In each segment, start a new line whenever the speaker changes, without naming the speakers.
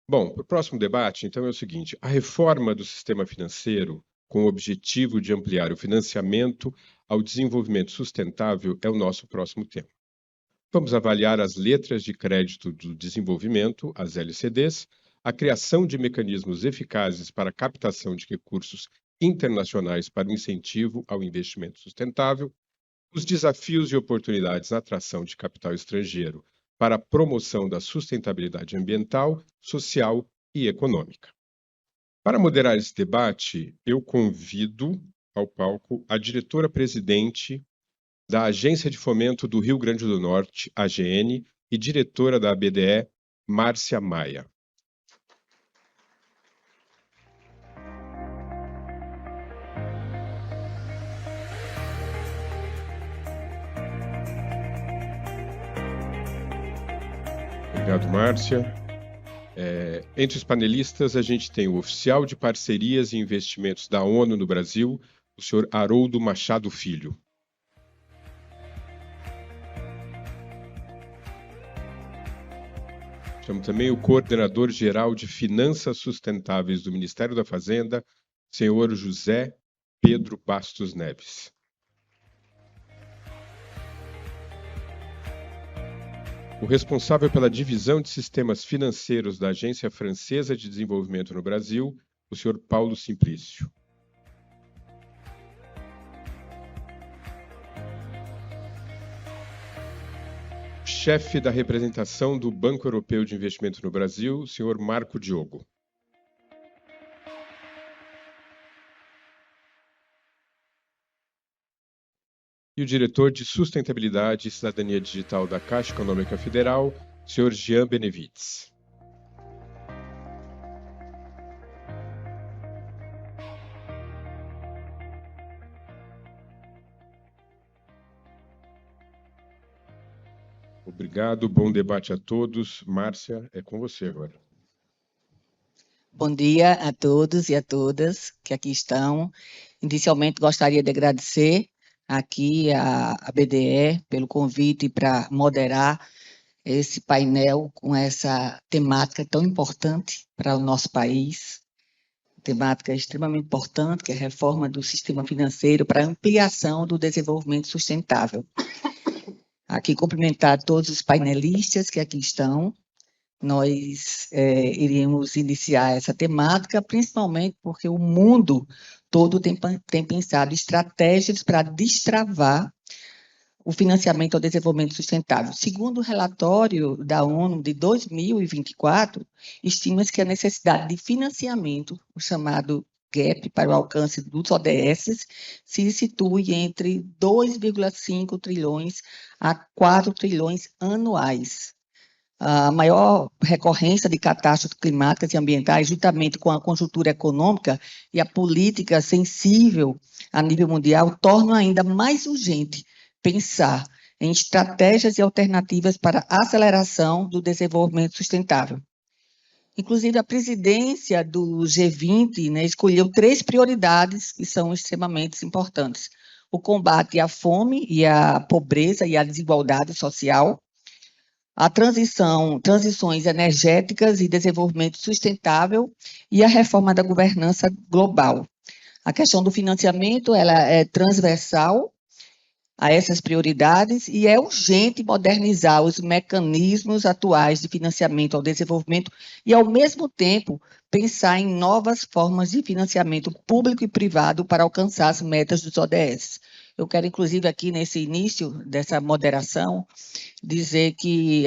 Bom, para o próximo debate, então, é o seguinte: a reforma do sistema financeiro, com o objetivo de ampliar o financiamento ao desenvolvimento sustentável, é o nosso próximo tema. Vamos avaliar as letras de crédito do desenvolvimento, as LCDs, a criação de mecanismos eficazes para a captação de recursos internacionais para o incentivo ao investimento sustentável, os desafios e oportunidades na atração de capital estrangeiro para a promoção da sustentabilidade ambiental, social e econômica. Para moderar esse debate, eu convido ao palco a diretora-presidente da Agência de Fomento do Rio Grande do Norte, AGN, e diretora da ABDE, Márcia Maia. Obrigado, Márcia. Entre os panelistas, a gente tem o oficial de parcerias e investimentos da ONU no Brasil, o senhor Haroldo Machado Filho. Chamo também o coordenador-geral de Finanças Sustentáveis do Ministério da Fazenda, senhor José Pedro Bastos Neves. O responsável pela divisão de sistemas financeiros da Agência Francesa de Desenvolvimento no Brasil, o senhor Paulo Simplício. Chefe da representação do Banco Europeu de Investimento no Brasil, o senhor Marco Diogo. E o diretor de Sustentabilidade e Cidadania Digital da Caixa Econômica Federal, o senhor Jean Benevides. Obrigado, bom debate a todos. Márcia, é com você agora.
Bom dia a todos e a todas que aqui estão. Inicialmente, gostaria de agradecer aqui a BDE pelo convite para moderar esse painel com essa temática tão importante para o nosso país. Temática extremamente importante, que é a reforma do sistema financeiro para a ampliação do desenvolvimento sustentável. Aqui cumprimentar todos os painelistas que aqui estão. Nós iríamos iniciar essa temática, principalmente porque o mundo todo tem pensado estratégias para destravar o financiamento ao desenvolvimento sustentável. Segundo o relatório da ONU de 2024, estima-se que a necessidade de financiamento, o chamado gap para o alcance dos ODS, se situe entre 2,5 trilhões a 4 trilhões anuais. A maior recorrência de catástrofes climáticas e ambientais, juntamente com a conjuntura econômica e a política sensível a nível mundial, tornam ainda mais urgente pensar em estratégias e alternativas para a aceleração do desenvolvimento sustentável. Inclusive, a presidência do G20, escolheu 3 prioridades que são extremamente importantes: o combate à fome e à pobreza e à desigualdade social, a transições energéticas e desenvolvimento sustentável e a reforma da governança global. A questão do financiamento ela é transversal a essas prioridades e é urgente modernizar os mecanismos atuais de financiamento ao desenvolvimento e, ao mesmo tempo, pensar em novas formas de financiamento público e privado para alcançar as metas dos ODS. Eu quero, inclusive, aqui nesse início dessa moderação, dizer que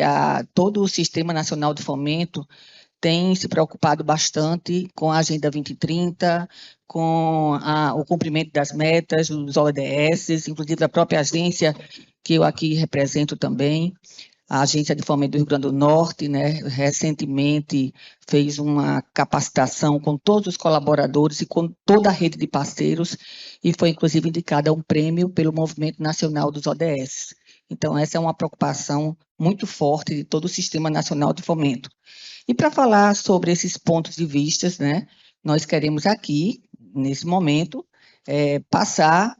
todo o Sistema Nacional de Fomento tem se preocupado bastante com a Agenda 2030, com o cumprimento das metas, dos ODS, inclusive a própria agência que eu aqui represento também, a Agência de Fomento do Rio Grande do Norte, recentemente fez uma capacitação com todos os colaboradores e com toda a rede de parceiros e foi, inclusive, indicada um prêmio pelo Movimento Nacional dos ODS. Então, essa é uma preocupação muito forte de todo o Sistema Nacional de Fomento. E para falar sobre esses pontos de vista, nós queremos aqui, nesse momento, passar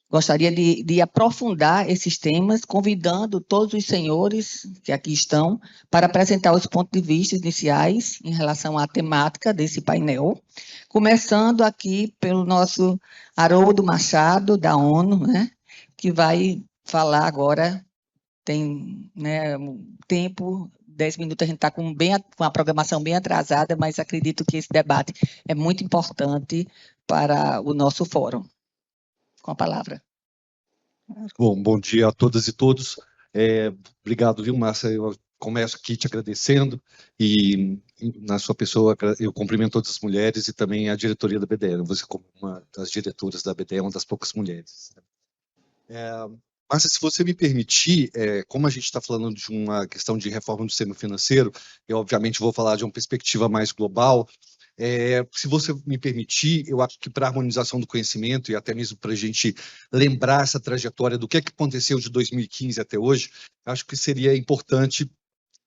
Gostaria de aprofundar esses temas, convidando todos os senhores que aqui estão para apresentar os pontos de vista iniciais em relação à temática desse painel, começando aqui pelo nosso Haroldo Machado, da ONU, né, que vai falar agora. Tem, né, tempo, 10 minutos, a gente está com a programação bem atrasada, mas acredito que esse debate é muito importante para o nosso fórum. Com a palavra.
Bom dia a todas e todos. Obrigado, viu, Márcia? Eu começo aqui te agradecendo e, na sua pessoa, eu cumprimento todas as mulheres e também a diretoria da BDE. Você, como uma das diretoras da BDE, é uma das poucas mulheres. Márcia, se você me permitir, como a gente está falando de uma questão de reforma do sistema financeiro, eu, obviamente, vou falar de uma perspectiva mais global. Se você me permitir, eu acho que para a harmonização do conhecimento e até mesmo para a gente lembrar essa trajetória do que aconteceu de 2015 até hoje, acho que seria importante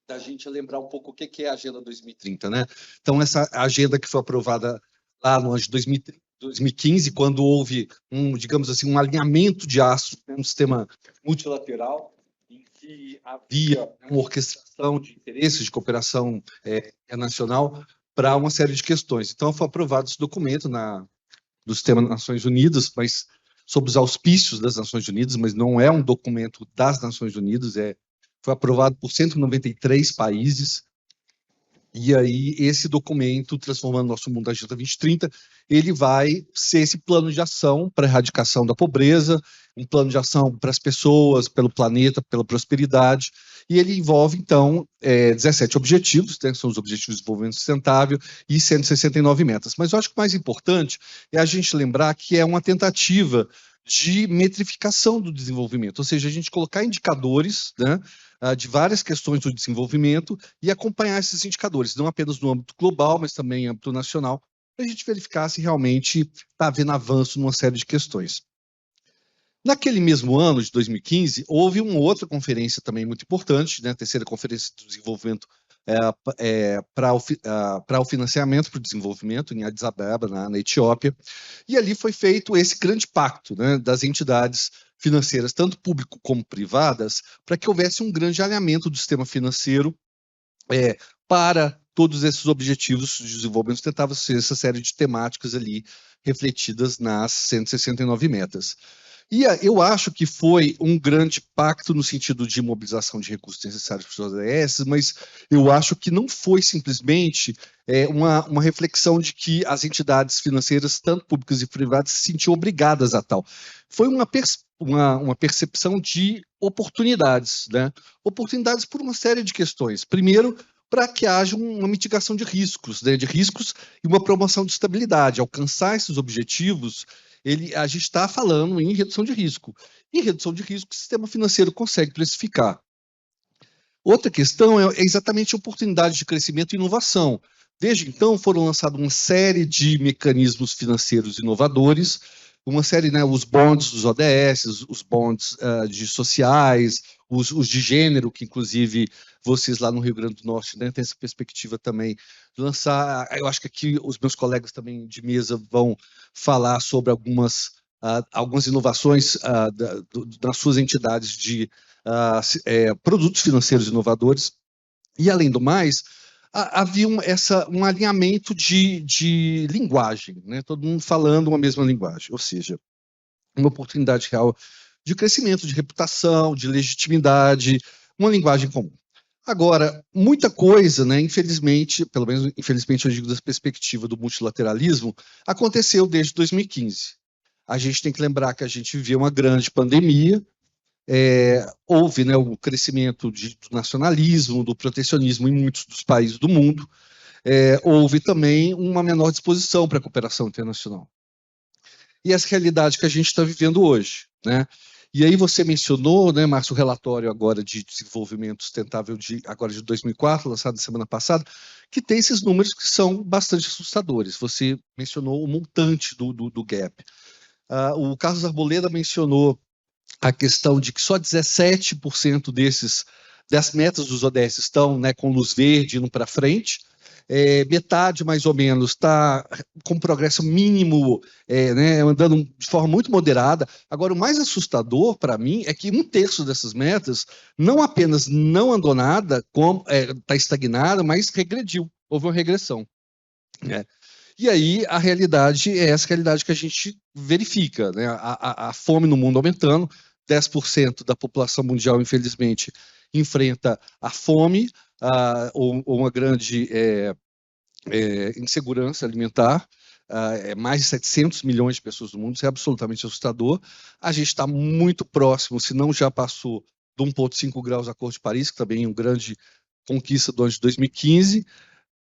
da gente lembrar um pouco o que é a Agenda 2030, né? Então, essa agenda que foi aprovada lá no ano de 2015, quando houve digamos assim, um alinhamento de astros, né, um sistema multilateral, em que havia uma orquestração de interesses de cooperação internacional para uma série de questões. Então, foi aprovado esse documento do Sistema das Nações Unidas, mas sob os auspícios das Nações Unidas, mas não é um documento das Nações Unidas, foi aprovado por 193 países, e aí esse documento, Transformando Nosso Mundo, Agenda 2030, ele vai ser esse plano de ação para a erradicação da pobreza, um plano de ação para as pessoas, pelo planeta, pela prosperidade, e ele envolve, então, 17 objetivos, né, são os Objetivos de Desenvolvimento Sustentável, e 169 metas. Mas eu acho que o mais importante é a gente lembrar que é uma tentativa de metrificação do desenvolvimento, ou seja, a gente colocar indicadores, né, de várias questões do desenvolvimento e acompanhar esses indicadores, não apenas no âmbito global, mas também no âmbito nacional, para a gente verificar se realmente está havendo avanço numa série de questões. Naquele mesmo ano, de 2015, houve uma outra conferência também muito importante, né, a terceira Conferência do Desenvolvimento para o Financiamento para o Desenvolvimento, em Addis Abeba, na Etiópia, e ali foi feito esse grande pacto, né, das entidades financeiras, tanto público como privadas, para que houvesse um grande alinhamento do sistema financeiro para todos esses objetivos de desenvolvimento sustentável, essa série de temáticas ali refletidas nas 169 metas. E eu acho que foi um grande pacto no sentido de mobilização de recursos necessários para os ODS, mas eu acho que não foi simplesmente uma reflexão de que as entidades financeiras, tanto públicas e privadas, se sentiam obrigadas a tal. Foi uma percepção de oportunidades, né? Oportunidades por uma série de questões. Primeiro, para que haja uma mitigação de riscos, né? De riscos e uma promoção de estabilidade. Alcançar esses objetivos, a gente está falando em redução de risco. E redução de risco, o sistema financeiro consegue precificar. Outra questão é exatamente a oportunidade de crescimento e inovação. Desde então, foram lançados uma série de mecanismos financeiros inovadores, uma série, né, os bonds dos ODS, os bonds de sociais, os de gênero, que inclusive vocês lá no Rio Grande do Norte, né, têm essa perspectiva também de lançar. Eu acho que aqui os meus colegas também de mesa vão falar sobre algumas inovações das suas entidades de produtos financeiros inovadores. E, além do mais, havia um alinhamento de linguagem, né? Todo mundo falando uma mesma linguagem, ou seja, uma oportunidade real de crescimento, de reputação, de legitimidade, uma linguagem comum. Agora, muita coisa, né, infelizmente, pelo menos infelizmente eu digo da perspectiva do multilateralismo, aconteceu desde 2015. A gente tem que lembrar que a gente viveu uma grande pandemia, houve, né, o crescimento do nacionalismo, do protecionismo em muitos dos países do mundo, houve também uma menor disposição para a cooperação internacional. E essa realidade que a gente está vivendo hoje, né? E aí você mencionou, né, Márcio, o relatório agora de desenvolvimento sustentável agora de 2004, lançado na semana passada, que tem esses números que são bastante assustadores. Você mencionou o montante do gap. O Carlos Arboleda mencionou a questão de que só 17% das metas dos ODS estão, né, com luz verde indo para frente. metade mais ou menos está com progresso mínimo, né, andando de forma muito moderada. Agora, o mais assustador para mim é que 1/3 dessas metas não apenas não andou nada, como está estagnada, mas regrediu, houve uma regressão, né? E aí a realidade é essa realidade que a gente verifica, né? A fome no mundo aumentando, 10% da população mundial, infelizmente, enfrenta a fome, ou uma grande insegurança alimentar. Mais de 700 milhões de pessoas no mundo, isso é absolutamente assustador. A gente está muito próximo, se não já passou, do 1,5 graus do Acordo de Paris, que também é uma grande conquista do ano de 2015.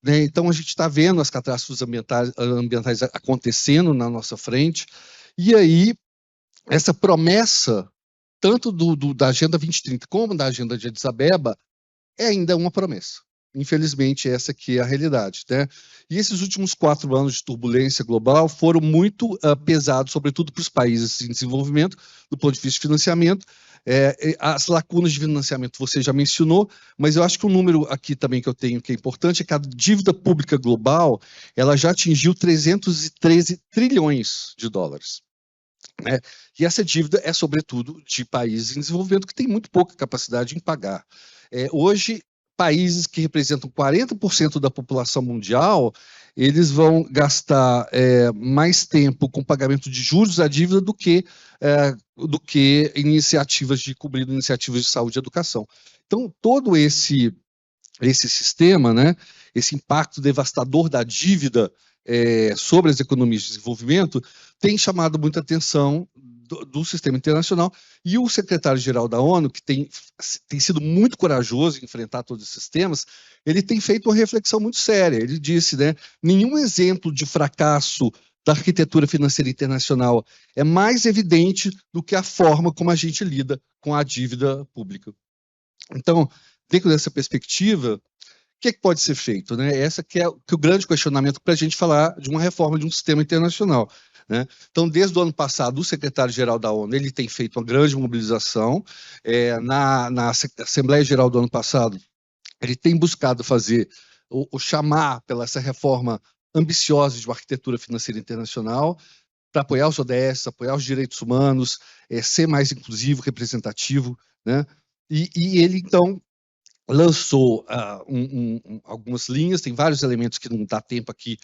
Né? Então, a gente está vendo as catástrofes ambientais acontecendo na nossa frente. E aí, essa promessa, tanto da Agenda 2030 como da Agenda de Addis Abeba, é ainda uma promessa. Infelizmente, essa aqui é a realidade, né? E esses últimos 4 anos de turbulência global foram muito pesados, sobretudo para os países em desenvolvimento, do ponto de vista de financiamento. As lacunas de financiamento você já mencionou, mas eu acho que um número aqui também que eu tenho que é importante é que a dívida pública global ela já atingiu 313 trilhões de dólares. Né? E essa dívida é, sobretudo, de países em desenvolvimento que têm muito pouca capacidade em pagar. Hoje, países que representam 40% da população mundial, eles vão gastar mais tempo com pagamento de juros da dívida do que iniciativas de saúde e educação. Então, todo esse sistema, né, esse impacto devastador da dívida sobre as economias de desenvolvimento, tem chamado muita atenção do sistema internacional, e o secretário-geral da ONU, que tem sido muito corajoso em enfrentar todos esses temas, ele tem feito uma reflexão muito séria. Ele disse, né, nenhum exemplo de fracasso da arquitetura financeira internacional é mais evidente do que a forma como a gente lida com a dívida pública. Então, dentro dessa perspectiva, o que pode ser feito? Né? Essa que é o grande questionamento para a gente falar de uma reforma de um sistema internacional. Né? Então, desde o ano passado, o secretário-geral da ONU ele tem feito uma grande mobilização. Na Assembleia Geral do ano passado, ele tem buscado fazer, chamar pela essa reforma ambiciosa de uma arquitetura financeira internacional, para apoiar os ODS, apoiar os direitos humanos, ser mais inclusivo, representativo. Né? E ele, então, lançou algumas linhas, tem vários elementos que não dá tempo aqui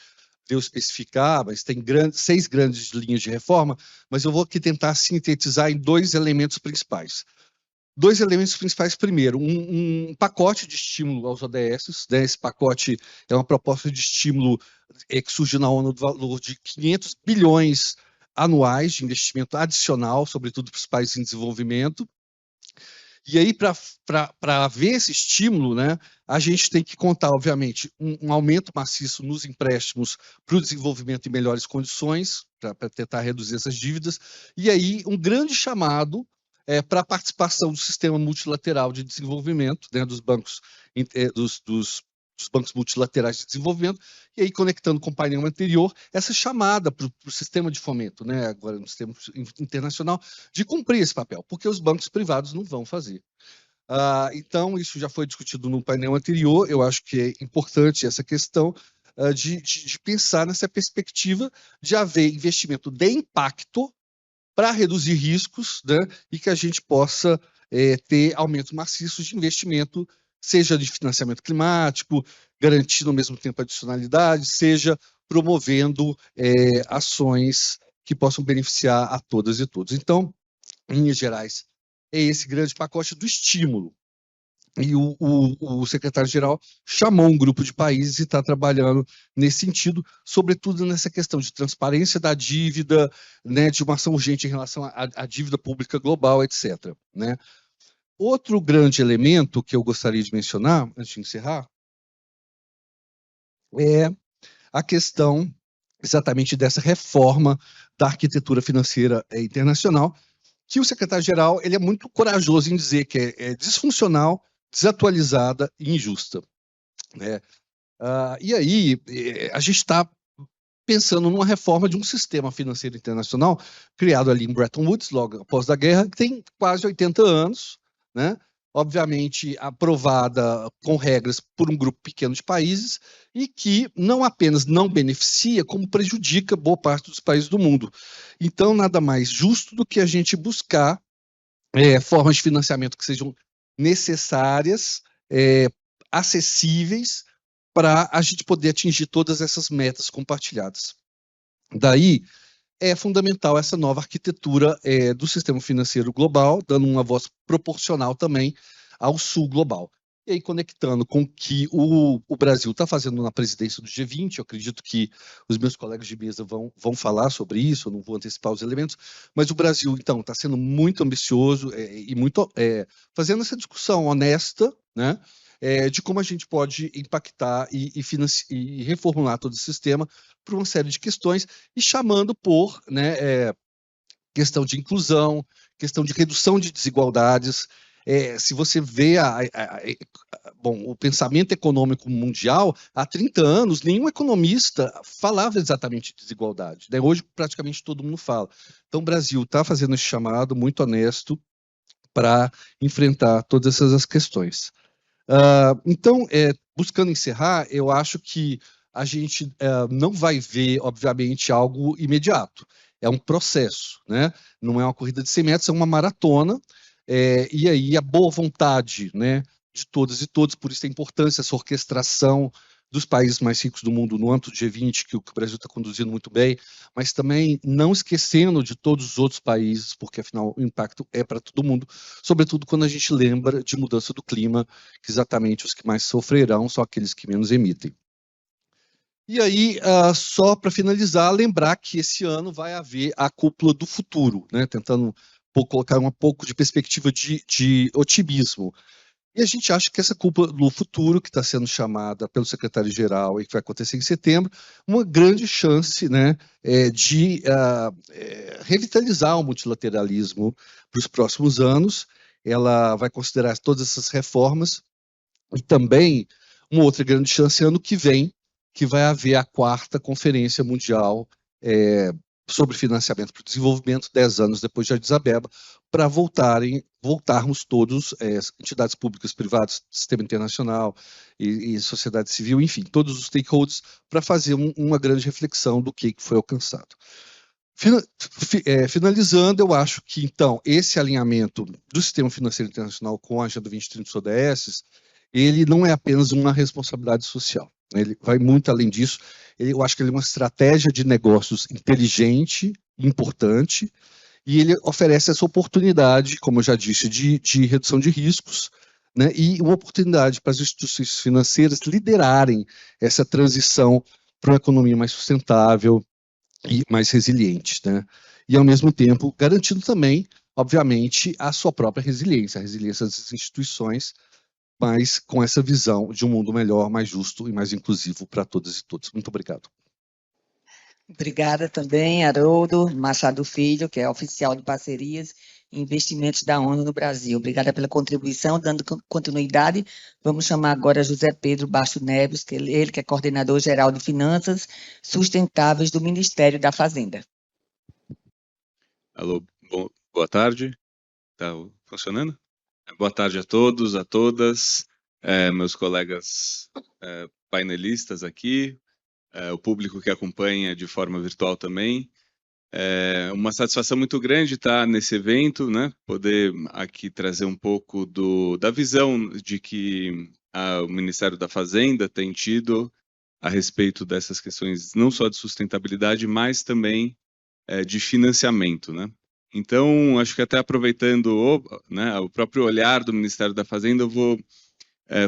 de eu especificar, mas tem 6 grandes linhas de reforma, mas eu vou aqui tentar sintetizar em 2 elementos principais. 2 elementos principais, primeiro, um pacote de estímulo aos ODS, né? Esse pacote é uma proposta de estímulo que surgiu na ONU do valor de 500 bilhões anuais de investimento adicional, sobretudo para os países em desenvolvimento. E aí, para haver esse estímulo, né, a gente tem que contar, obviamente, um aumento maciço nos empréstimos para o desenvolvimento em melhores condições, para tentar reduzir essas dívidas, e aí um grande chamado para a participação do sistema multilateral de desenvolvimento, né, dos bancos multilaterais de desenvolvimento, e aí conectando com o painel anterior, essa chamada para o sistema de fomento, né, agora no sistema internacional, de cumprir esse papel, porque os bancos privados não vão fazer. Então, isso já foi discutido no painel anterior, eu acho que é importante essa questão de pensar nessa perspectiva de haver investimento de impacto para reduzir riscos, né, e que a gente possa ter aumentos maciços de investimento, seja de financiamento climático, garantindo ao mesmo tempo adicionalidade, seja promovendo ações que possam beneficiar a todas e todos. Então, em linhas gerais, é esse grande pacote do estímulo. E o secretário-geral chamou um grupo de países e está trabalhando nesse sentido, sobretudo nessa questão de transparência da dívida, né, de uma ação urgente em relação à dívida pública global, etc. Né? Outro grande elemento que eu gostaria de mencionar, antes de encerrar, é a questão exatamente dessa reforma da arquitetura financeira internacional, que o secretário-geral ele é muito corajoso em dizer que é disfuncional, desatualizada e injusta. Né? E aí, a gente está pensando numa reforma de um sistema financeiro internacional criado ali em Bretton Woods, logo após a guerra, que tem quase 80 anos, né? obviamente aprovada com regras por um grupo pequeno de países e que não apenas não beneficia, como prejudica boa parte dos países do mundo. Então, nada mais justo do que a gente buscar formas de financiamento que sejam necessárias, acessíveis, para a gente poder atingir todas essas metas compartilhadas. Daí, é fundamental essa nova arquitetura do sistema financeiro global, dando uma voz proporcional também ao sul global. E aí, conectando com o que o Brasil está fazendo na presidência do G20, eu acredito que os meus colegas de mesa vão falar sobre isso, eu não vou antecipar os elementos, mas o Brasil, então, está sendo muito ambicioso e muito fazendo essa discussão honesta, né, de como a gente pode impactar e reformular todo o sistema por uma série de questões e chamando por questão de inclusão, questão de redução de desigualdades. Se você vê o pensamento econômico mundial, há 30 anos, nenhum economista falava exatamente de desigualdade, né? Hoje, praticamente todo mundo fala. Então, o Brasil está fazendo esse chamado muito honesto para enfrentar todas essas questões. Então, buscando encerrar, eu acho que a gente não vai ver, obviamente, algo imediato. É um processo, né? Não é uma corrida de 100 metros, é uma maratona. E aí a boa vontade, né, de todas e todos, por isso a importância, essa orquestração dos países mais ricos do mundo no âmbito do G20, que o Brasil está conduzindo muito bem, mas também não esquecendo de todos os outros países, porque afinal o impacto é para todo mundo, sobretudo quando a gente lembra de mudança do clima, que exatamente os que mais sofrerão são aqueles que menos emitem. E aí, só para finalizar, lembrar que esse ano vai haver a cúpula do futuro, né, tentando colocar um pouco de perspectiva de otimismo. E a gente acha que essa cúpula do futuro, que está sendo chamada pelo secretário-geral e que vai acontecer em setembro, uma grande chance, né, de revitalizar o multilateralismo para os próximos anos. Ela vai considerar todas essas reformas e também uma outra grande chance ano que vem, que vai haver a 4ª Conferência Mundial sobre Financiamento para o Desenvolvimento, 10 anos depois de Addis Abeba, para voltarmos todos, entidades públicas, privadas, sistema internacional e sociedade civil, enfim, todos os stakeholders, para fazer uma grande reflexão do que foi alcançado. Finalizando, eu acho que, então, esse alinhamento do sistema financeiro internacional com a Agenda 2030 dos ODS, ele não é apenas uma responsabilidade social. Ele vai muito além disso. Eu acho que ele é uma estratégia de negócios inteligente, importante, e ele oferece essa oportunidade, como eu já disse, de redução de riscos, né, e uma oportunidade para as instituições financeiras liderarem essa transição para uma economia mais sustentável e mais resiliente, né? E, ao mesmo tempo, garantindo também, obviamente, a sua própria resiliência, a resiliência das instituições, mas com essa visão de um mundo melhor, mais justo e mais inclusivo para todas e todos. Muito obrigado.
Obrigada também, Haroldo Machado Filho, que é oficial de parcerias e investimentos da ONU no Brasil. Obrigada pela contribuição, dando continuidade. Vamos chamar agora José Pedro Basto Neves, ele que é coordenador geral de Finanças Sustentáveis do Ministério da Fazenda.
Alô, boa tarde. Está funcionando? Boa tarde a todos, a todas, meus colegas painelistas aqui, o público que acompanha de forma virtual também. É uma satisfação muito grande estar nesse evento, né? Poder aqui trazer um pouco da visão de que o Ministério da Fazenda tem tido a respeito dessas questões não só de sustentabilidade, mas também de financiamento, né? Então, acho que até aproveitando o próprio olhar do Ministério da Fazenda, eu vou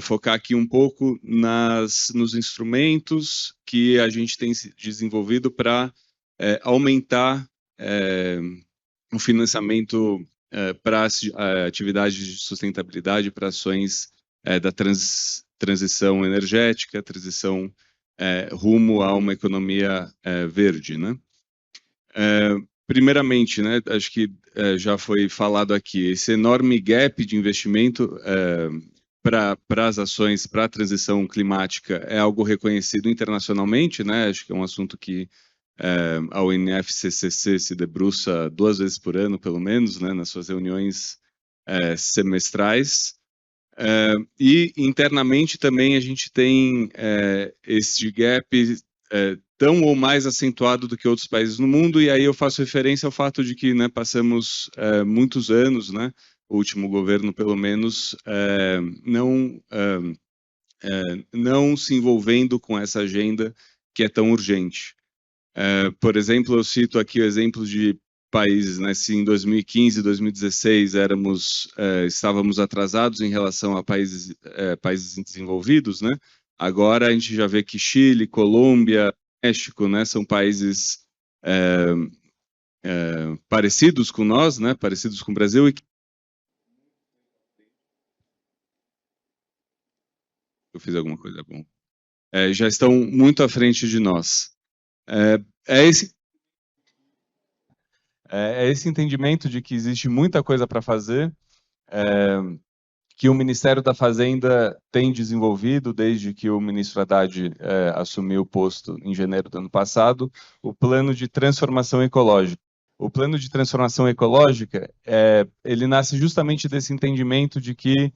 focar aqui um pouco nos instrumentos que a gente tem desenvolvido para aumentar o financiamento para atividades de sustentabilidade, para ações da transição energética, transição rumo a uma economia verde, né? Primeiramente, né, acho que já foi falado aqui, esse enorme gap de investimento para as ações, para a transição climática é algo reconhecido internacionalmente, né? Acho que é um assunto que a UNFCCC se debruça 2 vezes por ano, pelo menos, né, nas suas reuniões semestrais, E internamente também a gente tem esse gap tão ou mais acentuado do que outros países no mundo, e aí eu faço referência ao fato de que, né, passamos muitos anos, né, o último governo pelo menos, não se envolvendo com essa agenda que é tão urgente. Por exemplo, eu cito aqui o exemplo de países, né, se em 2015 e 2016 estávamos atrasados em relação a países desenvolvidos, né, agora a gente já vê que Chile, Colômbia, México, né, são países parecidos com nós, né, parecidos com o Brasil, e eu fiz alguma coisa bom. Já estão muito à frente de nós. Esse entendimento de que existe muita coisa para fazer, que o Ministério da Fazenda tem desenvolvido desde que o ministro Haddad assumiu o posto em janeiro do ano passado, o plano de transformação ecológica. O plano de transformação ecológica, ele nasce justamente desse entendimento de que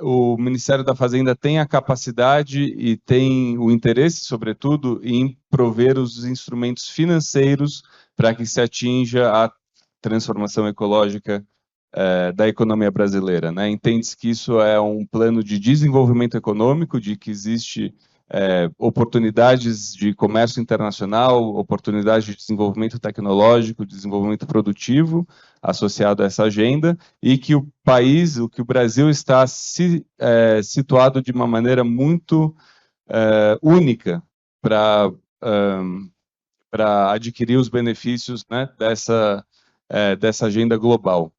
o Ministério da Fazenda tem a capacidade e tem o interesse, sobretudo, em prover os instrumentos financeiros para que se atinja a transformação ecológica da economia brasileira, né? Entende-se que isso é um plano de desenvolvimento econômico, de que existe oportunidades de comércio internacional, oportunidades de desenvolvimento tecnológico, desenvolvimento produtivo associado a essa agenda, e que o Brasil está situado de uma maneira muito única para adquirir os benefícios, né, dessa agenda global.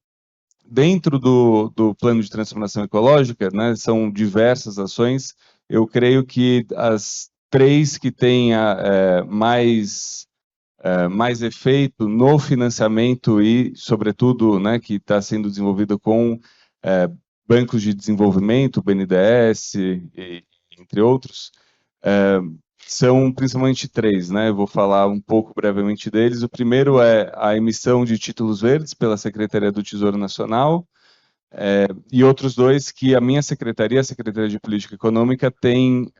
Dentro do plano de transformação ecológica, né, são diversas ações. Eu creio que as três que têm mais efeito no financiamento e, sobretudo, né, que está sendo desenvolvido com bancos de desenvolvimento, BNDES, entre outros, são principalmente três, né? Eu vou falar um pouco brevemente deles. O primeiro é a emissão de títulos verdes pela Secretaria do Tesouro Nacional, e outros dois que a minha secretaria, a Secretaria de Política Econômica, tem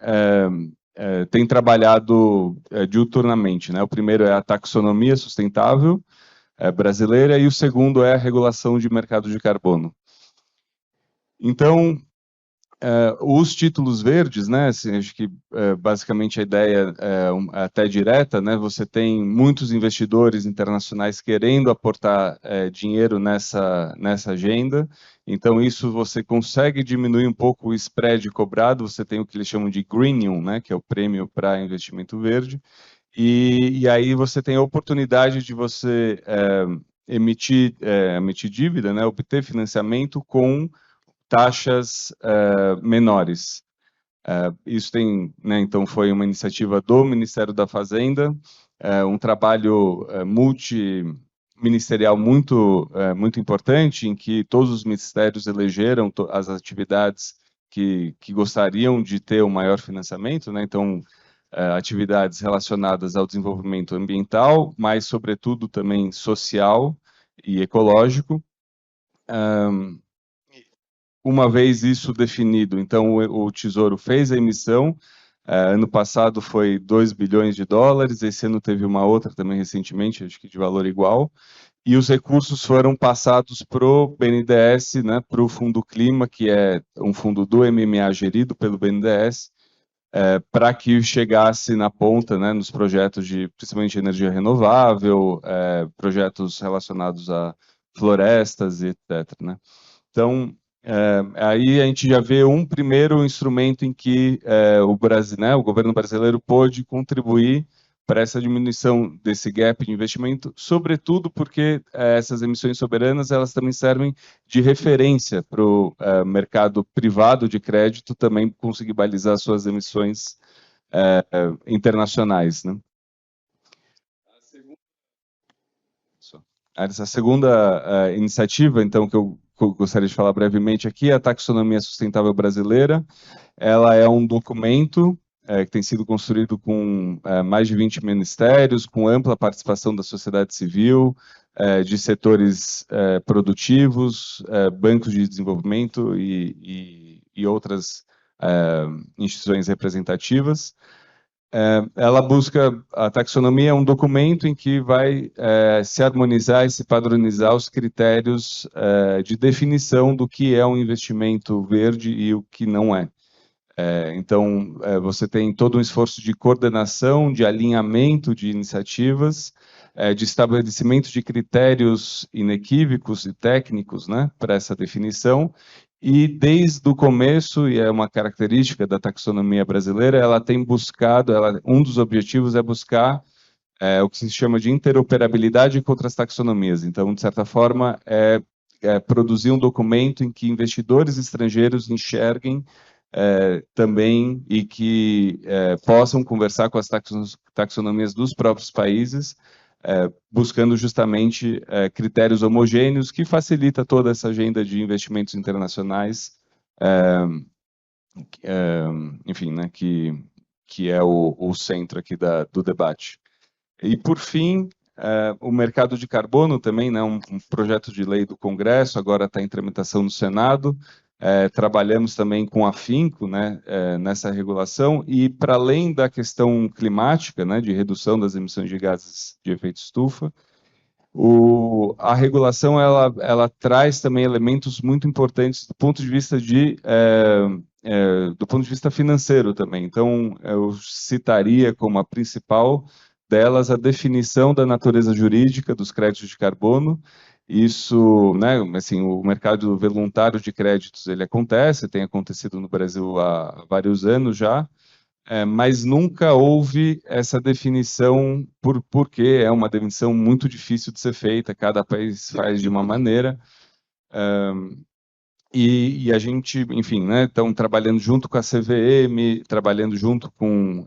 trabalhado diuturnamente, né? O primeiro é a taxonomia sustentável brasileira e o segundo é a regulação de mercado de carbono. Então, os títulos verdes, né, assim, acho que basicamente a ideia é até direta, né, você tem muitos investidores internacionais querendo aportar dinheiro nessa agenda, então isso você consegue diminuir um pouco o spread cobrado, você tem o que eles chamam de Greenium, né, que é o prêmio para investimento verde, e aí você tem a oportunidade de você emitir dívida, né, obter financiamento com taxas menores. Isso tem, né, então foi uma iniciativa do Ministério da Fazenda, um trabalho multiministerial muito importante, em que todos os ministérios elegeram as atividades que gostariam de ter um maior financiamento, né, então atividades relacionadas ao desenvolvimento ambiental, mas sobretudo também social e ecológico. Uma vez isso definido, então o Tesouro fez a emissão, ano passado foi 2 bilhões de dólares, esse ano teve uma outra também recentemente, acho que de valor igual, e os recursos foram passados para o BNDES, né, para o Fundo Clima, que é um fundo do MMA gerido pelo BNDES, para que chegasse na ponta, né, nos projetos de, principalmente, energia renovável, projetos relacionados a florestas e etc., né. Então, aí a gente já vê um primeiro instrumento em que o Brasil, né, o governo brasileiro pôde contribuir para essa diminuição desse gap de investimento, sobretudo porque essas emissões soberanas elas também servem de referência para o mercado privado de crédito também conseguir balizar suas emissões internacionais, né? Essa segunda iniciativa, então, que eu gostaria de falar brevemente aqui, a Taxonomia Sustentável Brasileira. Ela é um documento que tem sido construído com mais de 20 ministérios, com ampla participação da sociedade civil, de setores produtivos, bancos de desenvolvimento e
e outras instituições representativas. Ela busca, a taxonomia é um documento em que vai se harmonizar e se padronizar os critérios de definição do que é um investimento verde e o que não é. Então, você tem todo um esforço de coordenação, de alinhamento de iniciativas, de estabelecimento de critérios inequívocos e técnicos, né, para essa definição. E desde o começo, e é uma característica da taxonomia brasileira, ela tem buscado, um dos objetivos é buscar o que se chama de interoperabilidade com outras taxonomias. Então, de certa forma, produzir um documento em que investidores estrangeiros enxerguem também e que possam conversar com as taxonomias dos próprios países, buscando justamente critérios homogêneos que facilita toda essa agenda de investimentos internacionais, enfim, né, que é o centro aqui do debate. E, por fim, o mercado de carbono também, né, um projeto de lei do Congresso, agora está em tramitação no Senado. Trabalhamos também com afinco, né, nessa regulação, e para além da questão climática, né, de redução das emissões de gases de efeito estufa, a regulação ela traz também elementos muito importantes do ponto de vista do ponto de vista financeiro também. Então, eu citaria como a principal delas a definição da natureza jurídica dos créditos de carbono. Isso, né, assim, o mercado voluntário de créditos, ele acontece, tem acontecido no Brasil há vários anos já, mas nunca houve essa definição, porque é uma definição muito difícil de ser feita, cada país faz de uma maneira, e a gente, enfim, né, estão trabalhando junto com a CVM, trabalhando junto com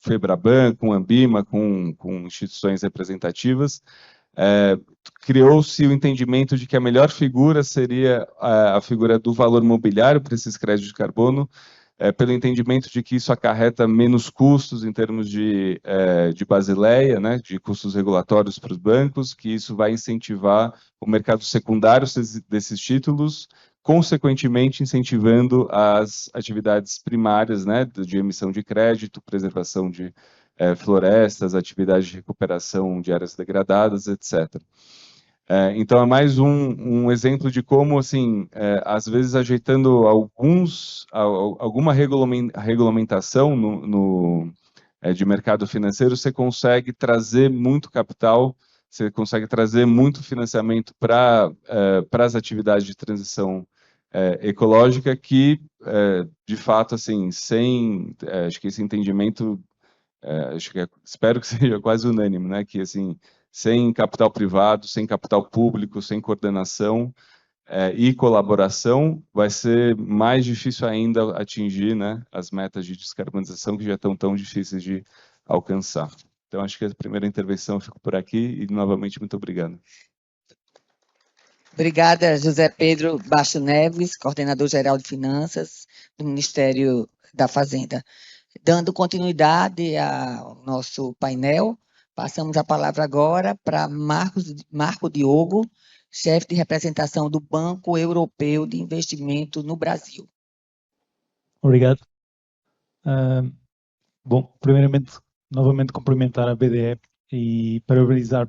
FEBRABAN, com Ambima, com instituições representativas. Criou-se o entendimento de que a melhor figura seria a figura do valor mobiliário para esses créditos de carbono, pelo entendimento de que isso acarreta menos custos em termos de Basileia, né, de custos regulatórios para os bancos, que isso vai incentivar o mercado secundário desses títulos, consequentemente incentivando as atividades primárias, né, de emissão de crédito, preservação de florestas, atividades de recuperação de áreas degradadas, etc. Então, é mais um exemplo de como, assim, às vezes ajeitando alguma regulamentação de mercado financeiro, você consegue trazer muito capital, você consegue trazer muito financiamento para as atividades de transição ecológica que, de fato, assim, acho que esse entendimento, espero que seja quase unânime, né, que, assim, sem capital privado, sem capital público, sem coordenação e colaboração, vai ser mais difícil ainda atingir, né, as metas de descarbonização que já estão tão difíceis de alcançar. Então, acho que a primeira intervenção eu fico por aqui e, novamente, muito obrigado.
Obrigada, José Pedro Baixo Neves, coordenador-geral de Finanças do Ministério da Fazenda. Dando continuidade ao nosso painel, passamos a palavra agora para Marco Diogo, chefe de representação do Banco Europeu de Investimento no Brasil.
Obrigado. Bom, primeiramente, novamente cumprimentar a BDE e parabenizar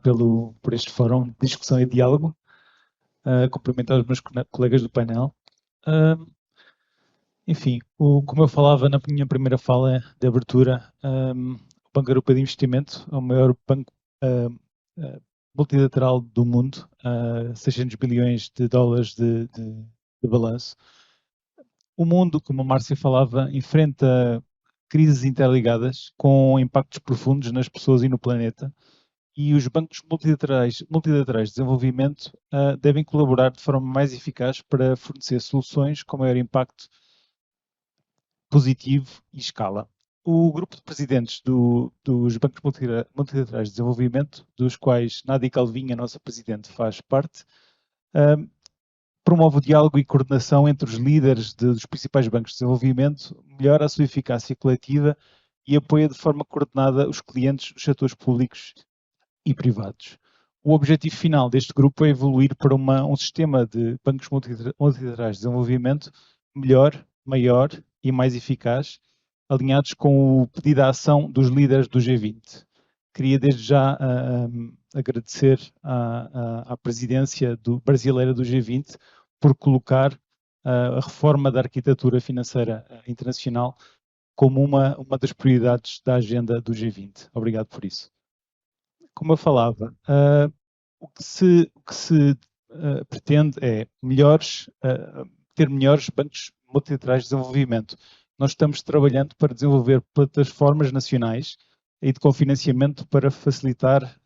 por este fórum de discussão e diálogo. Cumprimentar os meus colegas do painel. Enfim, como eu falava na minha primeira fala de abertura, o Banco Europeu de Investimento é o maior banco multilateral do mundo, 600 bilhões de dólares de balanço. O mundo, como a Márcia falava, enfrenta crises interligadas com impactos profundos nas pessoas e no planeta, e os bancos multilaterais de desenvolvimento devem colaborar de forma mais eficaz para fornecer soluções com maior impacto positivo e escala. O grupo de presidentes dos bancos multilaterais de desenvolvimento, dos quais Nádia Calvinho, a nossa presidente, faz parte, promove o diálogo e coordenação entre os líderes dos principais bancos de desenvolvimento, melhora a sua eficácia coletiva e apoia de forma coordenada os clientes dos setores públicos e privados. O objetivo final deste grupo é evoluir para um sistema de bancos multilaterais de desenvolvimento melhor, maior e mais eficaz, alinhados com o pedido de ação dos líderes do G20. Queria desde já agradecer à presidência brasileira do G20 por colocar a reforma da arquitetura financeira internacional como uma das prioridades da agenda do G20. Obrigado por isso. Como eu falava, o que se pretende é ter melhores bancos multilaterais de desenvolvimento. Nós estamos trabalhando para desenvolver plataformas nacionais e de cofinanciamento para facilitar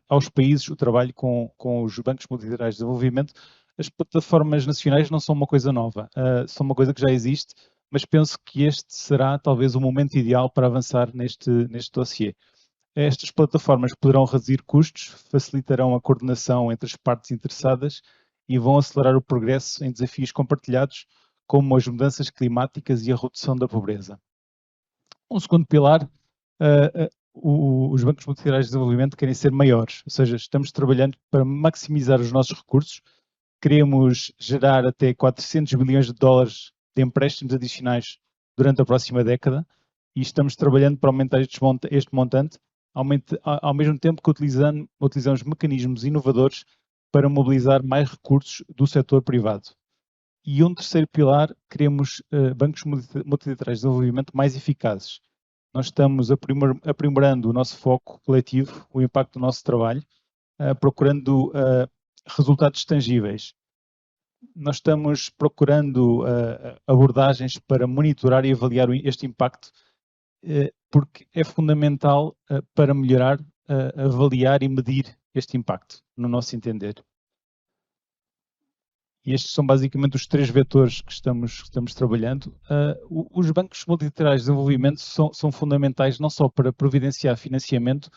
aos países o trabalho com os bancos multilaterais de desenvolvimento. As plataformas nacionais não são uma coisa nova, são uma coisa que já existe, mas penso que este será talvez o momento ideal para avançar neste dossiê. Estas plataformas poderão reduzir custos, facilitarão a coordenação entre as partes interessadas e vão acelerar o progresso em desafios compartilhados, como as mudanças climáticas e a redução da pobreza. Um segundo pilar, os bancos multilaterais de desenvolvimento querem ser maiores, ou seja, estamos trabalhando para maximizar os nossos recursos, queremos gerar até 400 bilhões de dólares de empréstimos adicionais durante a próxima década e estamos trabalhando para aumentar este montante, ao mesmo tempo que utilizamos mecanismos inovadores para mobilizar mais recursos do setor privado. E um terceiro pilar, queremos bancos multilaterais de desenvolvimento mais eficazes. Nós estamos aprimorando o nosso foco coletivo, o impacto do nosso trabalho, procurando resultados tangíveis. Nós estamos procurando abordagens para monitorar e avaliar este impacto, porque é fundamental para melhorar, avaliar e medir este impacto, no nosso entender. E estes são basicamente os 3 vetores que estamos trabalhando. Os bancos multilaterais de desenvolvimento são fundamentais não só para providenciar financiamento,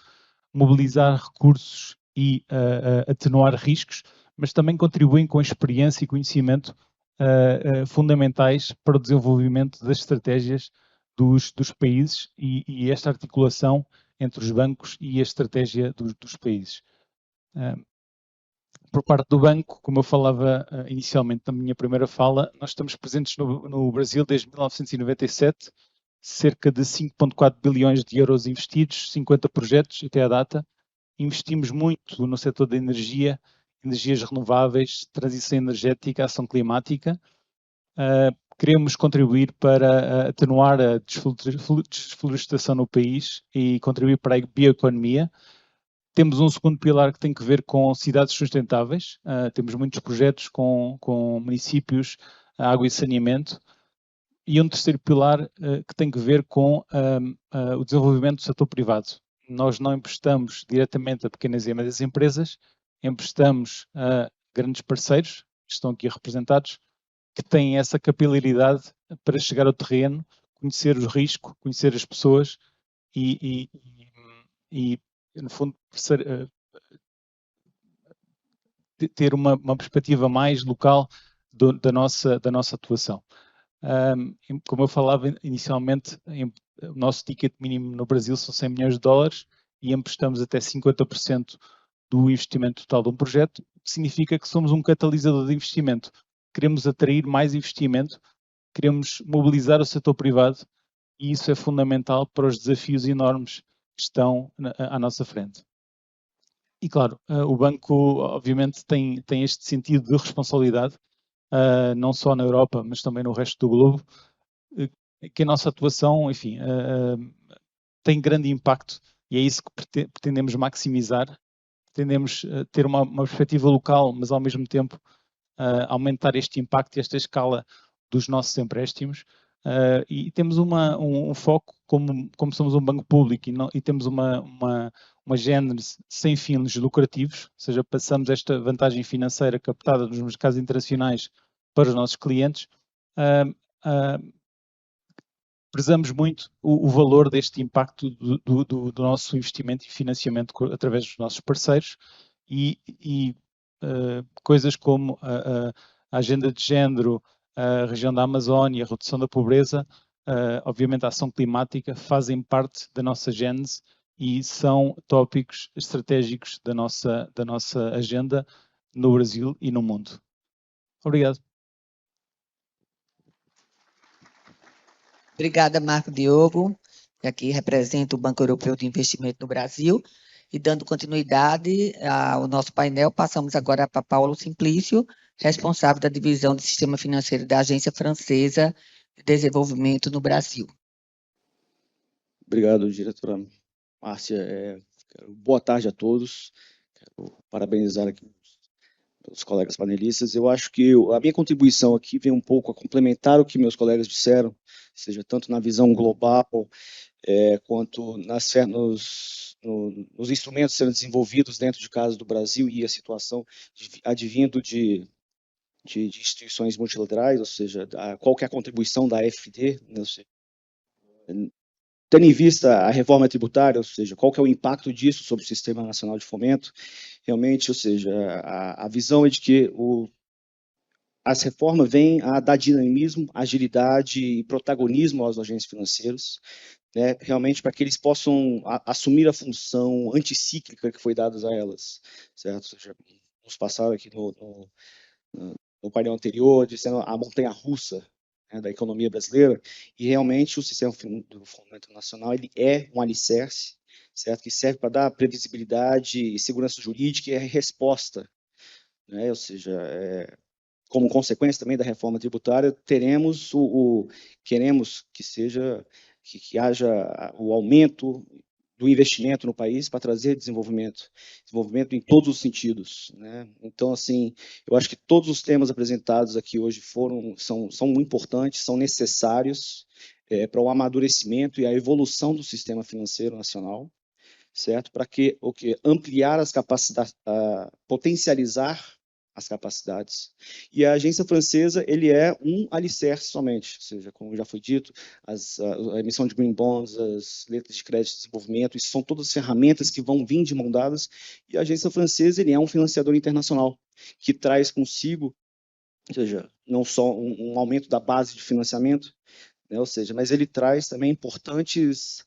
mobilizar recursos e atenuar riscos, mas também contribuem com experiência e conhecimento fundamentais para o desenvolvimento das estratégias dos países e esta articulação entre os bancos e a estratégia dos países. Por parte do banco, como eu falava inicialmente na minha primeira fala, nós estamos presentes no Brasil desde 1997, cerca de 5,4 bilhões de euros investidos, 50 projetos até à data. Investimos muito no setor da energia, energias renováveis, transição energética, ação climática. Queremos contribuir para atenuar a desflorestação no país e contribuir para a bioeconomia. Temos um segundo pilar que tem que ver com cidades sustentáveis. Temos muitos projetos com municípios, água e saneamento. E um terceiro pilar que tem que ver com o desenvolvimento do setor privado. Nós não emprestamos diretamente a pequenas e médias empresas, emprestamos a grandes parceiros, que estão aqui representados, que têm essa capilaridade para chegar ao terreno, conhecer os riscos, conhecer as pessoas e no fundo, ter uma perspectiva mais local da nossa atuação. Como eu falava inicialmente, o nosso ticket mínimo no Brasil são 100 milhões de dólares e emprestamos até 50% do investimento total de um projeto, o que significa que somos um catalisador de investimento. Queremos atrair mais investimento, queremos mobilizar o setor privado e isso é fundamental para os desafios enormes que estão à nossa frente. E claro, o banco obviamente tem este sentido de responsabilidade, não só na Europa, mas também no resto do globo, que a nossa atuação, enfim, tem grande impacto e é isso que pretendemos maximizar. Pretendemos ter uma perspectiva local, mas ao mesmo tempo aumentar este impacto e esta escala dos nossos empréstimos. E temos um foco, como somos um banco público e temos uma gênese sem fins lucrativos, ou seja, passamos esta vantagem financeira captada nos mercados internacionais para os nossos clientes, prezamos muito o valor deste impacto do nosso investimento e financiamento através dos nossos parceiros e coisas como a agenda de género, a região da Amazónia, a redução da pobreza, obviamente a ação climática, fazem parte da nossa gênese e são tópicos estratégicos da nossa agenda no Brasil e no mundo. Obrigado.
Obrigada, Marco Diogo, que aqui representa o Banco Europeu de Investimento no Brasil. E dando continuidade ao nosso painel, passamos agora para Paulo Simplício, responsável da divisão de Sistema Financeiro da Agência Francesa de Desenvolvimento no Brasil.
Obrigado, diretora Márcia. Boa tarde a todos. Quero parabenizar aqui os colegas panelistas. Eu acho que a minha contribuição aqui vem um pouco a complementar o que meus colegas disseram, seja tanto na visão global, quanto nos instrumentos sendo desenvolvidos dentro de casa do Brasil e a situação advindo de instituições multilaterais, ou seja, qual que é a contribuição da AfD, né, ou seja, tendo em vista a reforma tributária, ou seja, qual que é o impacto disso sobre o Sistema Nacional de Fomento, realmente, ou seja, a visão é de que as reformas vêm a dar dinamismo, agilidade e protagonismo aos agentes financeiros, né, realmente para que eles possam assumir a função anticíclica que foi dada a elas, certo? Ou seja, nos passaram aqui no painel anterior, dizendo a montanha-russa, né, da economia brasileira, e realmente o sistema do Fomento Nacional ele é um alicerce, certo? Que serve para dar previsibilidade e segurança jurídica e é resposta, né? Ou seja, como consequência também da reforma tributária, queremos que haja o aumento do investimento no país para trazer desenvolvimento em todos os sentidos, né? Então, assim, eu acho que todos os temas apresentados aqui hoje são muito importantes, são necessários para o amadurecimento e a evolução do sistema financeiro nacional, certo? Para que ampliar as capacidades, potencializar as capacidades. E a agência francesa, ele é um alicerce somente, ou seja, como já foi dito, a emissão de green bonds, as letras de crédito de desenvolvimento, isso são todas ferramentas que vão vir de mão dadas, e a agência francesa, ele é um financiador internacional, que traz consigo, ou seja, não só um aumento da base de financiamento, né, ou seja, mas ele traz também importantes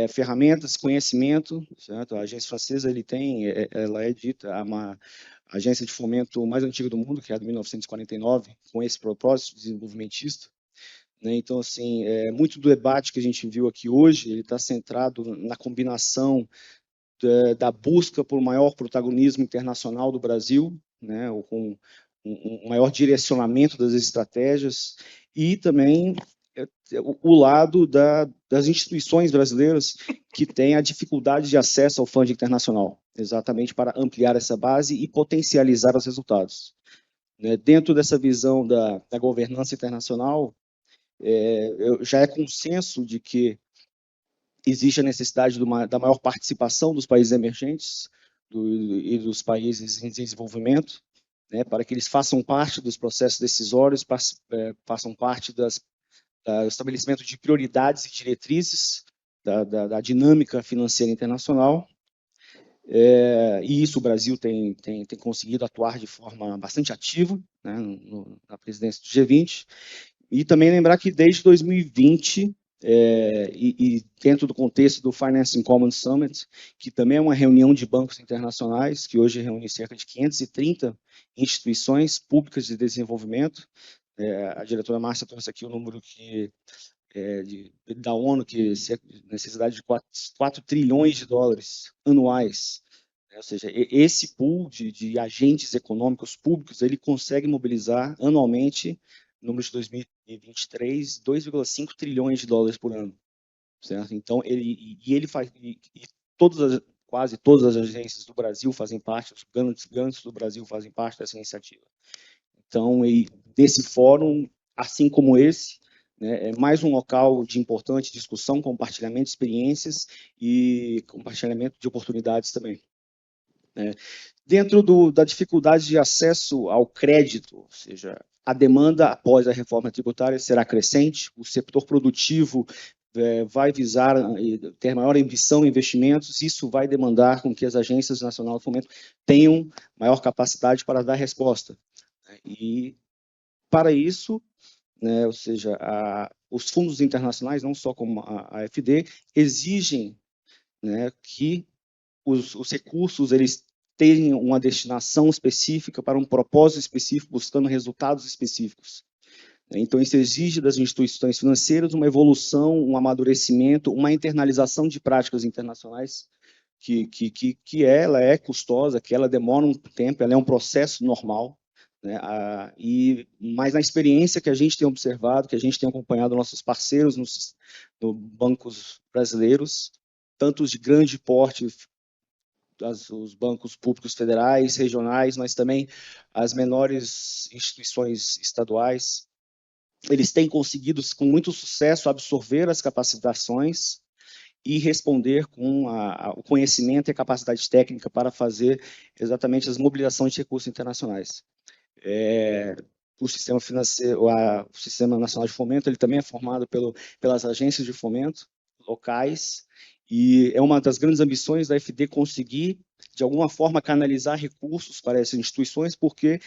ferramentas, conhecimento, certo? A agência francesa, ela é dita uma agência de fomento mais antiga do mundo, que é a de 1949, com esse propósito desenvolvimentista, né? Então, assim, muito do debate que a gente viu aqui hoje, ele está centrado na combinação da busca por maior protagonismo internacional do Brasil, né? Ou com um maior direcionamento das estratégias e também o lado das instituições brasileiras que têm a dificuldade de acesso ao funding internacional, exatamente para ampliar essa base e potencializar os resultados. Né? Dentro dessa visão da governança internacional, já é consenso de que existe a necessidade da maior participação dos países emergentes e dos países em desenvolvimento, né, para que eles façam parte dos processos decisórios, façam parte do estabelecimento de prioridades e diretrizes da dinâmica financeira internacional. E isso o Brasil tem conseguido atuar de forma bastante ativa, né, na presidência do G20. E também lembrar que desde 2020, e dentro do contexto do Financing Commons Summit, que também é uma reunião de bancos internacionais, que hoje reúne cerca de 530 instituições públicas de desenvolvimento. A diretora Márcia trouxe aqui o número da ONU, que necessidade de 4 trilhões de dólares anuais. Ou seja, esse pool de agentes econômicos públicos, ele consegue mobilizar anualmente, no número de 2023, 2,5 trilhões de dólares por ano. Certo? Então, quase todas as agências do Brasil fazem parte, os grandes do Brasil fazem parte dessa iniciativa. Então, desse fórum, assim como esse, né, é mais um local de importante discussão, compartilhamento de experiências e compartilhamento de oportunidades também. Dentro da dificuldade de acesso ao crédito, ou seja, a demanda após a reforma tributária será crescente, o setor produtivo vai visar ter maior ambição em investimentos, isso vai demandar com que as agências nacionais de fomento tenham maior capacidade para dar resposta. E, para isso, né, ou seja, os fundos internacionais, não só como a AfD, exigem né, que os recursos eles terem uma destinação específica para um propósito específico, buscando resultados específicos. Então, isso exige das instituições financeiras uma evolução, um amadurecimento, uma internalização de práticas internacionais que ela é custosa, que ela demora um tempo, ela é um processo normal, né? Mas na experiência que a gente tem observado, que a gente tem acompanhado nossos parceiros nos bancos brasileiros, tanto os de grande porte, os bancos públicos federais, regionais, mas também as menores instituições estaduais, eles têm conseguido, com muito sucesso, absorver as capacitações e responder com o conhecimento e a capacidade técnica para fazer exatamente as mobilizações de recursos internacionais. O sistema financeiro, o Sistema Nacional de Fomento, ele também é formado pelas agências de fomento locais, e é uma das grandes ambições da FD conseguir, de alguma forma, canalizar recursos para essas instituições, porque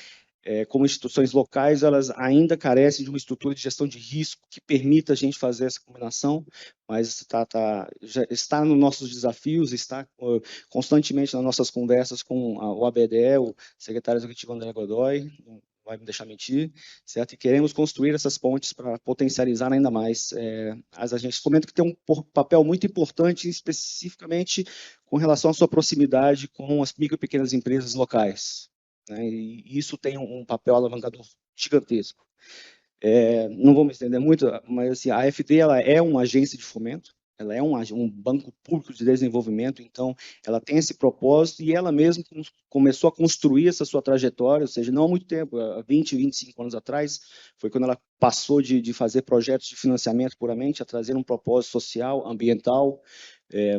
como instituições locais, elas ainda carecem de uma estrutura de gestão de risco que permita a gente fazer essa combinação, mas já está nos nossos desafios, está constantemente nas nossas conversas com o ABDE, o secretário executivo André Godoy, não vai me deixar mentir, certo? E queremos construir essas pontes para potencializar ainda mais as agências de fomento, que tem um papel muito importante, especificamente com relação à sua proximidade com as micro e pequenas empresas locais, né? E isso tem um papel alavancador gigantesco. Não vou me estender muito, mas assim, a AFD ela é uma agência de fomento, ela é um banco público de desenvolvimento, então ela tem esse propósito e ela mesma começou a construir essa sua trajetória, ou seja, não há muito tempo, há 20, 25 anos atrás, foi quando ela passou de fazer projetos de financiamento puramente a trazer um propósito social, ambiental,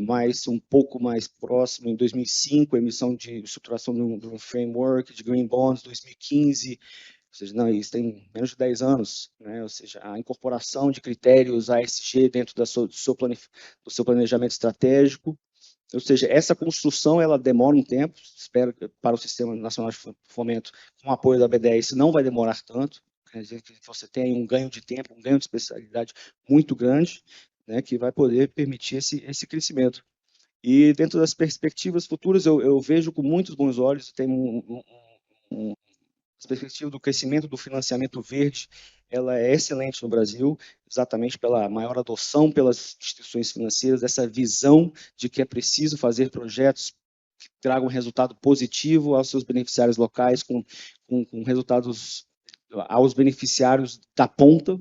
mas um pouco mais próximo, em 2005, a emissão de estruturação de um framework de Green Bonds, 2015, ou seja, não, isso tem menos de 10 anos, né? Ou seja, a incorporação de critérios ASG dentro do seu planejamento estratégico, ou seja, essa construção ela demora um tempo, espero que para o Sistema Nacional de Fomento, com o apoio da BDE, isso não vai demorar tanto, quer dizer que você tem um ganho de tempo, um ganho de especialidade muito grande, né, que vai poder permitir esse crescimento. E dentro das perspectivas futuras, eu vejo com muitos bons olhos, tem a perspectiva do crescimento do financiamento verde, ela é excelente no Brasil, exatamente pela maior adoção pelas instituições financeiras, dessa visão de que é preciso fazer projetos que tragam resultado positivo aos seus beneficiários locais, com resultados aos beneficiários da ponta,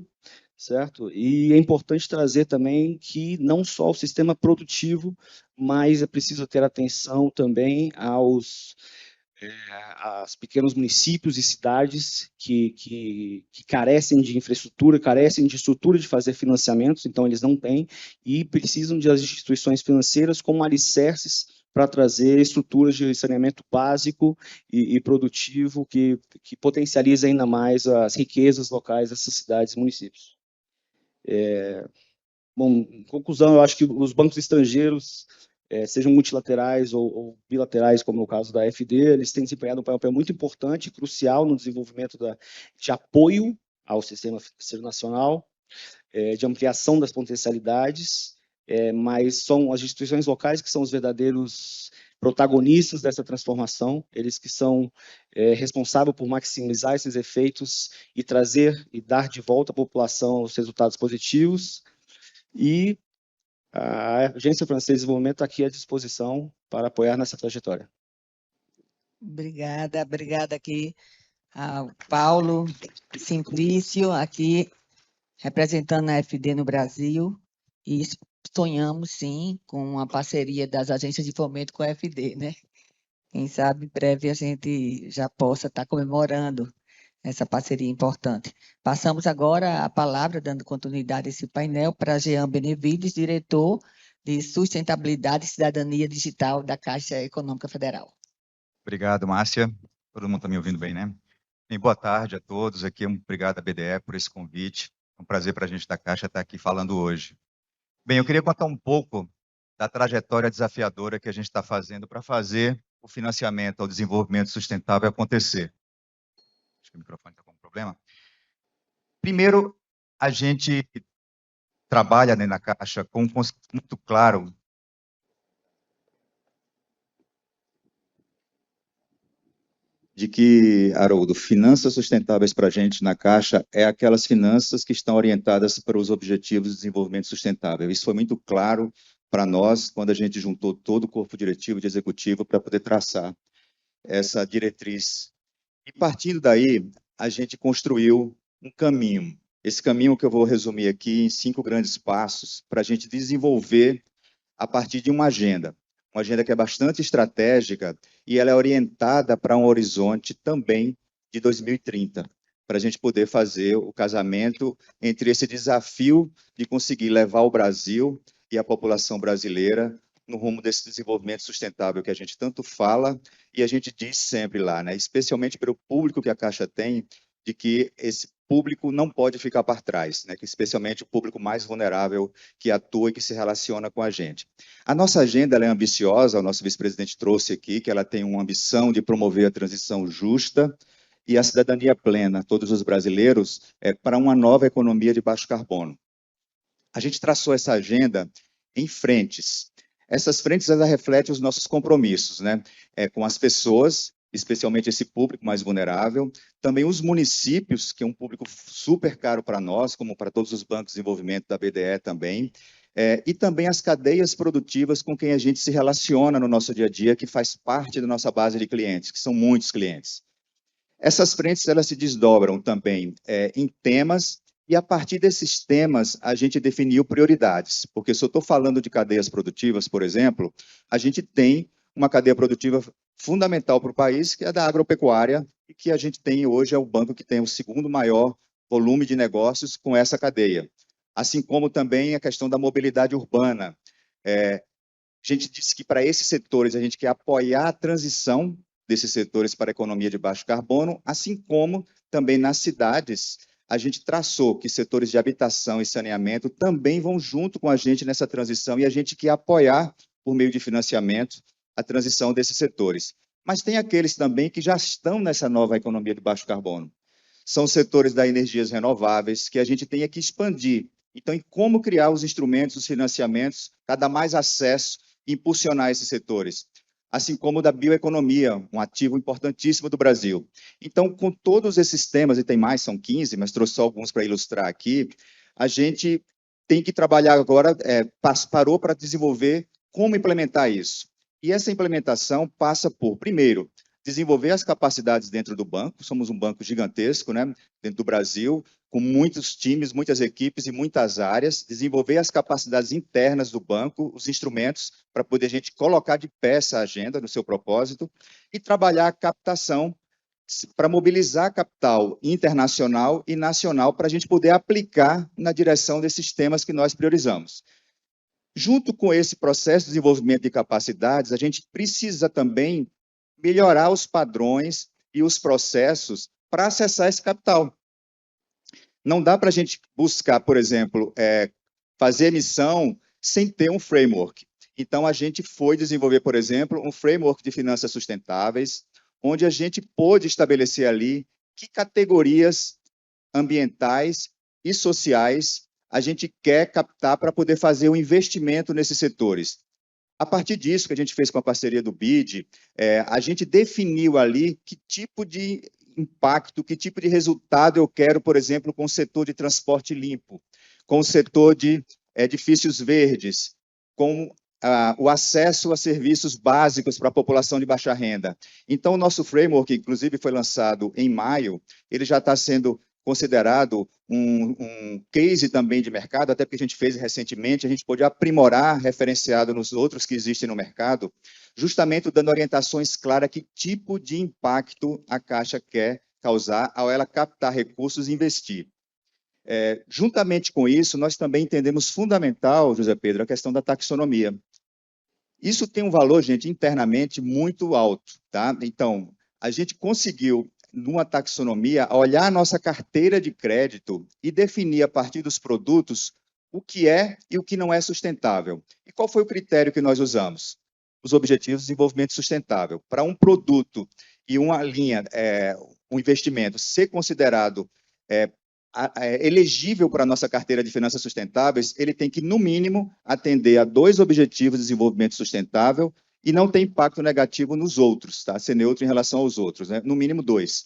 certo? E é importante trazer também que não só o sistema produtivo, mas é preciso ter atenção também aos pequenos municípios e cidades que carecem de infraestrutura, carecem de estrutura de fazer financiamentos, então eles não têm, e precisam das instituições financeiras como alicerces para trazer estruturas de saneamento básico e produtivo que potencializa ainda mais as riquezas locais dessas cidades e municípios. Bom, em conclusão, eu acho que os bancos estrangeiros, sejam multilaterais ou bilaterais, como no caso da FD, eles têm desempenhado um papel muito importante e crucial no desenvolvimento de apoio ao sistema financeiro nacional, de ampliação das potencialidades, mas são as instituições locais que são os verdadeiros protagonistas dessa transformação, eles que são responsáveis por maximizar esses efeitos e trazer e dar de volta à população os resultados positivos, e a Agência Francesa de Desenvolvimento está aqui à disposição para apoiar nessa trajetória.
Obrigada aqui ao Paulo Simplício, aqui representando a FD no Brasil, e sonhamos, sim, com uma parceria das agências de fomento com a FD, né? Quem sabe, em breve, a gente já possa estar comemorando essa parceria importante. Passamos agora a palavra, dando continuidade a esse painel, para Jean Benevides, diretor de Sustentabilidade e Cidadania Digital da Caixa Econômica Federal.
Obrigado, Márcia. Todo mundo está me ouvindo bem, né? Bem, boa tarde a todos. Aqui, obrigado à BDE por esse convite. É um prazer para a gente da Caixa estar aqui falando hoje. Bem, eu queria contar um pouco da trajetória desafiadora que a gente está fazendo para fazer o financiamento ao desenvolvimento sustentável acontecer. Acho que o microfone está com problema. Primeiro, a gente trabalha, né, na Caixa com um conceito muito claro de que, Haroldo, finanças sustentáveis para a gente na Caixa é aquelas finanças que estão orientadas para os objetivos de desenvolvimento sustentável. Isso foi muito claro para nós quando a gente juntou todo o corpo diretivo e executivo para poder traçar essa diretriz. E partindo daí, a gente construiu um caminho. Esse caminho que eu vou resumir aqui em 5 grandes passos para a gente desenvolver a partir de uma agenda que é bastante estratégica e ela é orientada para um horizonte também de 2030, para a gente poder fazer o casamento entre esse desafio de conseguir levar o Brasil e a população brasileira no rumo desse desenvolvimento sustentável que a gente tanto fala e a gente diz sempre lá, né? Especialmente pelo público que a Caixa tem, de que esse público não pode ficar para trás, né? Que especialmente o público mais vulnerável que atua e que se relaciona com a gente. A nossa agenda ela é ambiciosa, o nosso vice-presidente trouxe aqui que ela tem uma ambição de promover a transição justa e a cidadania plena, todos os brasileiros, para uma nova economia de baixo carbono. A gente traçou essa agenda em frentes. Essas frentes elas refletem os nossos compromissos, né? Com as pessoas, especialmente esse público mais vulnerável, também os municípios, que é um público super caro para nós, como para todos os bancos de desenvolvimento da BDE também, e também as cadeias produtivas com quem a gente se relaciona no nosso dia a dia, que faz parte da nossa base de clientes, que são muitos clientes. Essas frentes elas se desdobram também em temas, e a partir desses temas a gente definiu prioridades, porque se eu estou falando de cadeias produtivas, por exemplo, a gente tem uma cadeia produtiva fundamental para o país, que é a da agropecuária, e que a gente tem hoje, é o banco que tem o segundo maior volume de negócios com essa cadeia. Assim como também a questão da mobilidade urbana. A gente disse que para esses setores a gente quer apoiar a transição desses setores para a economia de baixo carbono, assim como também nas cidades a gente traçou que setores de habitação e saneamento também vão junto com a gente nessa transição e a gente quer apoiar, por meio de financiamento, a transição desses setores. Mas tem aqueles também que já estão nessa nova economia de baixo carbono. São os setores das energias renováveis que a gente tem que expandir. Então, em como criar os instrumentos, os financiamentos, para dar mais acesso e impulsionar esses setores. Assim como da bioeconomia, um ativo importantíssimo do Brasil. Então, com todos esses temas, e tem mais, são 15, mas trouxe só alguns para ilustrar aqui, a gente tem que trabalhar agora, parou para desenvolver como implementar isso. E essa implementação passa por, primeiro, desenvolver as capacidades dentro do banco, somos um banco gigantesco, né, dentro do Brasil, com muitos times, muitas equipes e muitas áreas, desenvolver as capacidades internas do banco, os instrumentos, para poder a gente colocar de pé essa agenda no seu propósito, e trabalhar a captação, para mobilizar capital internacional e nacional, para a gente poder aplicar na direção desses temas que nós priorizamos. Junto com esse processo de desenvolvimento de capacidades, a gente precisa também melhorar os padrões e os processos para acessar esse capital. Não dá para a gente buscar, por exemplo, fazer emissão sem ter um framework. Então, a gente foi desenvolver, por exemplo, um framework de finanças sustentáveis, onde a gente pôde estabelecer ali que categorias ambientais e sociais a gente quer captar para poder fazer o investimento nesses setores. A partir disso que a gente fez com a parceria do BID, a gente definiu ali que tipo de impacto, que tipo de resultado eu quero, por exemplo, com o setor de transporte limpo, com o setor de edifícios verdes, com o acesso a serviços básicos para a população de baixa renda. Então, o nosso framework, inclusive, foi lançado em maio, ele já está sendo considerado um case também de mercado, até porque a gente fez recentemente, a gente pôde aprimorar, referenciado nos outros que existem no mercado, justamente dando orientações claras que tipo de impacto a Caixa quer causar ao ela captar recursos e investir. Juntamente com isso, nós também entendemos fundamental, José Pedro, a questão da taxonomia. Isso tem um valor, gente, internamente muito alto, tá? Então, a gente conseguiu numa taxonomia, olhar a nossa carteira de crédito e definir a partir dos produtos o que é e o que não é sustentável. E qual foi o critério que nós usamos? Os Objetivos de Desenvolvimento Sustentável. Para um produto e uma linha, um investimento ser considerado elegível para a nossa carteira de finanças sustentáveis, ele tem que, no mínimo, atender a 2 Objetivos de Desenvolvimento Sustentável
e não ter impacto negativo nos outros, tá? Ser neutro em relação aos outros, né? No mínimo 2.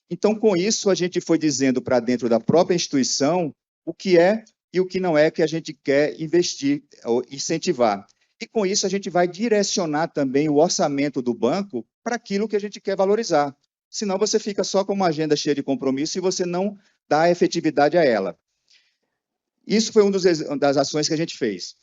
Então, com isso, a gente foi dizendo para dentro da própria instituição o que é e o que não é que a gente quer investir ou incentivar. E com isso, a gente vai direcionar também o orçamento do banco para aquilo que a gente quer valorizar. Senão, você fica só com uma agenda cheia de compromisso e você não dá efetividade a ela. Isso foi uma das ações que a gente fez.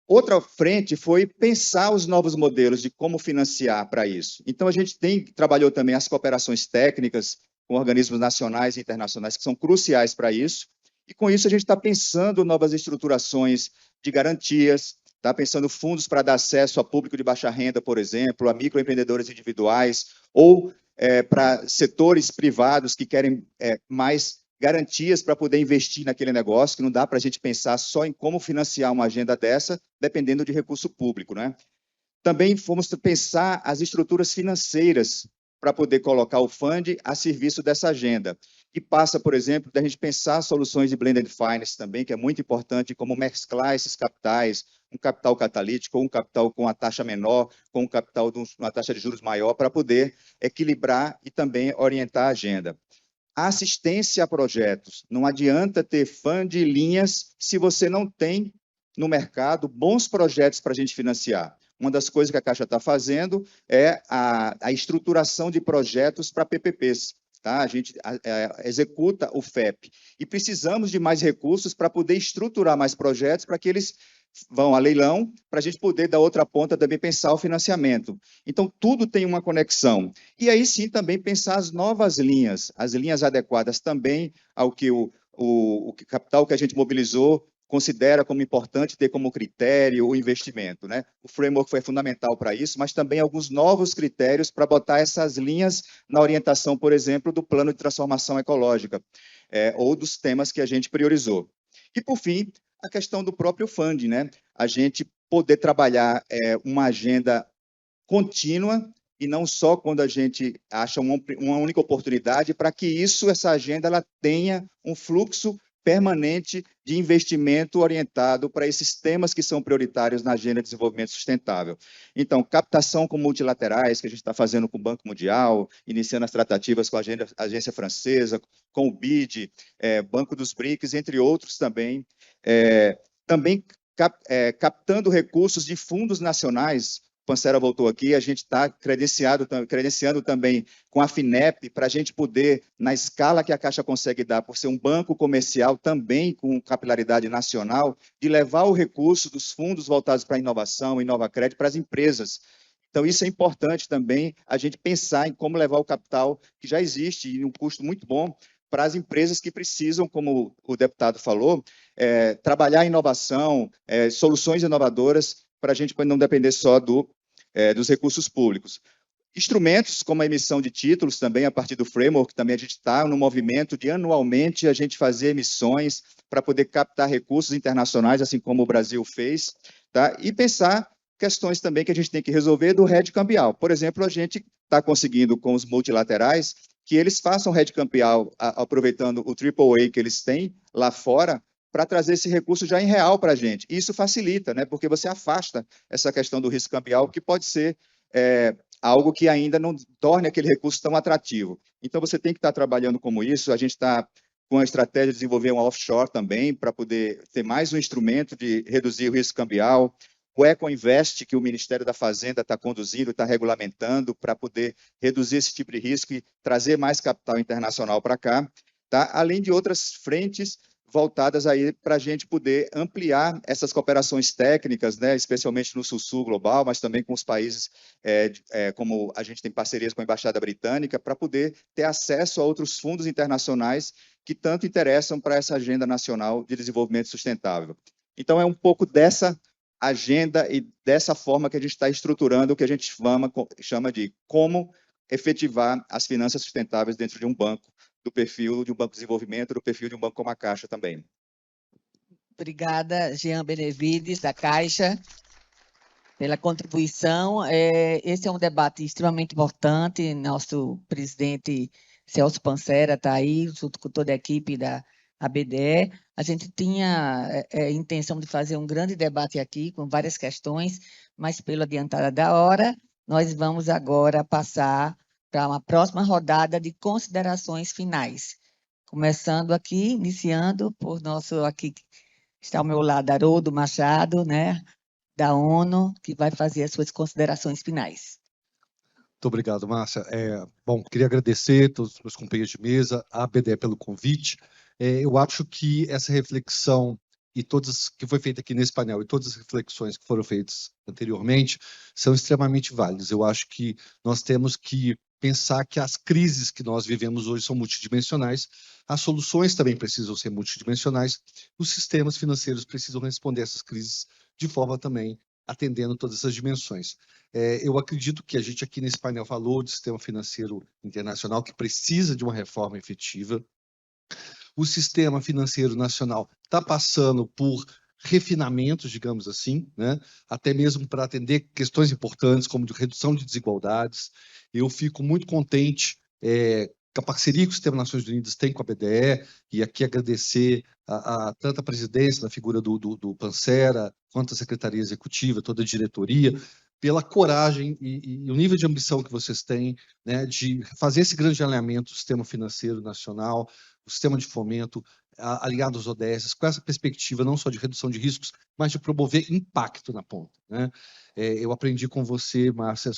Outra frente foi pensar os novos modelos de como financiar para isso. Então, a gente trabalhou também as cooperações técnicas com organismos nacionais e internacionais que são cruciais para isso. E, com isso, a gente está pensando novas estruturações de garantias, está pensando fundos para dar acesso a público de baixa renda, por exemplo, a microempreendedores individuais, ou para setores privados que querem mais garantias para poder investir naquele negócio, que não dá para a gente pensar só em como financiar uma agenda dessa, dependendo de recurso público, né? Também fomos pensar as estruturas financeiras para poder colocar o fund a serviço dessa agenda. E passa, por exemplo, da gente pensar soluções de blended finance também, que é muito importante, como mesclar esses capitais, um capital catalítico, ou um capital com a taxa menor, com um capital de uma taxa de juros maior, para poder equilibrar e também orientar a agenda. A assistência a projetos. Não adianta ter fund e linhas se você não tem no mercado bons projetos para a gente financiar. Uma das coisas que a Caixa está fazendo é a estruturação de projetos para PPPs. Tá? A gente executa o FEP. E precisamos de mais recursos para poder estruturar mais projetos para que eles vão a leilão, para a gente poder, da outra ponta, também pensar o financiamento. Então, tudo tem uma conexão. E aí, sim, também pensar as novas linhas, as linhas adequadas também ao que o capital que a gente mobilizou considera como importante ter como critério o investimento, né? O framework foi fundamental para isso, mas também alguns novos critérios para botar essas linhas na orientação, por exemplo, do plano de transformação ecológica, ou dos temas que a gente priorizou. E, por fim, a questão do próprio funding, né? A gente poder trabalhar uma agenda contínua e não só quando a gente acha uma única oportunidade, para que essa agenda ela tenha um fluxo permanente de investimento orientado para esses temas que são prioritários na agenda de desenvolvimento sustentável. Então, captação com multilaterais, que a gente está fazendo com o Banco Mundial, iniciando as tratativas com a agência francesa, com o BID, Banco dos BRICS, entre outros também. Também captando recursos de fundos nacionais. O Pancera voltou aqui, a gente está credenciando também com a FINEP para a gente poder, na escala que a Caixa consegue dar, por ser um banco comercial também com capilaridade nacional, de levar o recurso dos fundos voltados para a inovação e Nova Crédito para as empresas. Então, isso é importante também, a gente pensar em como levar o capital que já existe e um custo muito bom para as empresas que precisam, como o deputado falou, trabalhar a inovação, soluções inovadoras, para a gente não depender só dos recursos públicos. Instrumentos como a emissão de títulos também, a partir do framework, também a gente está no movimento de anualmente a gente fazer emissões para poder captar recursos internacionais, assim como o Brasil fez, tá? E pensar questões também que a gente tem que resolver do hedge cambial. Por exemplo, a gente está conseguindo com os multilaterais que eles façam hedge cambial aproveitando o AAA que eles têm lá fora, para trazer esse recurso já em real para a gente. E isso facilita, né? Porque você afasta essa questão do risco cambial, que pode ser algo que ainda não torne aquele recurso tão atrativo. Então, você tem que estar trabalhando como isso. A gente está com a estratégia de desenvolver um offshore também, para poder ter mais um instrumento de reduzir o risco cambial. O EcoInvest, que o Ministério da Fazenda está conduzindo, está regulamentando, para poder reduzir esse tipo de risco e trazer mais capital internacional para cá. Tá? Além de outras frentes voltadas aí para a gente poder ampliar essas cooperações técnicas, né, especialmente no Sul-Sul global, mas também com os países, como a gente tem parcerias com a Embaixada Britânica, para poder ter acesso a outros fundos internacionais que tanto interessam para essa agenda nacional de desenvolvimento sustentável. Então, é um pouco dessa agenda e dessa forma que a gente está estruturando o que a gente chama de como efetivar as finanças sustentáveis dentro de um banco, do perfil de um banco de desenvolvimento, do perfil de um banco como a Caixa também.
Obrigada, Jean Benevides, da Caixa, pela contribuição. Esse é um debate extremamente importante. Nosso presidente Celso Pancera está aí, junto com toda a equipe da a BDE. A gente tinha intenção de fazer um grande debate aqui, com várias questões, mas pela adiantada da hora, nós vamos agora passar para uma próxima rodada de considerações finais. Começando aqui, iniciando por nosso, aqui está ao meu lado, Haroldo Machado, né, da ONU, que vai fazer as suas considerações finais.
Muito obrigado, Márcia. Bom, queria agradecer a todos os meus companheiros de mesa, a BDE pelo convite. Eu acho que essa reflexão e todas que foi feita aqui nesse painel e todas as reflexões que foram feitas anteriormente são extremamente válidas. Eu acho que nós temos que pensar que as crises que nós vivemos hoje são multidimensionais, as soluções também precisam ser multidimensionais, os sistemas financeiros precisam responder a essas crises de forma também atendendo todas essas dimensões. Eu acredito que a gente aqui nesse painel falou do sistema financeiro internacional que precisa de uma reforma efetiva. O sistema financeiro nacional está passando por refinamentos, digamos assim, né? Até mesmo para atender questões importantes como de redução de desigualdades. Eu fico muito contente com a parceria que o Sistema Nações Unidas tem com a BDE, e aqui agradecer tanto a presidência, na figura do Pancera, quanto a Secretaria Executiva, toda a diretoria, pela coragem e o nível de ambição que vocês têm, né, de fazer esse grande alinhamento do sistema financeiro nacional, o sistema de fomento, aliado aos ODS, com essa perspectiva não só de redução de riscos, mas de promover impacto na ponta, né? Eu aprendi com você, Márcia,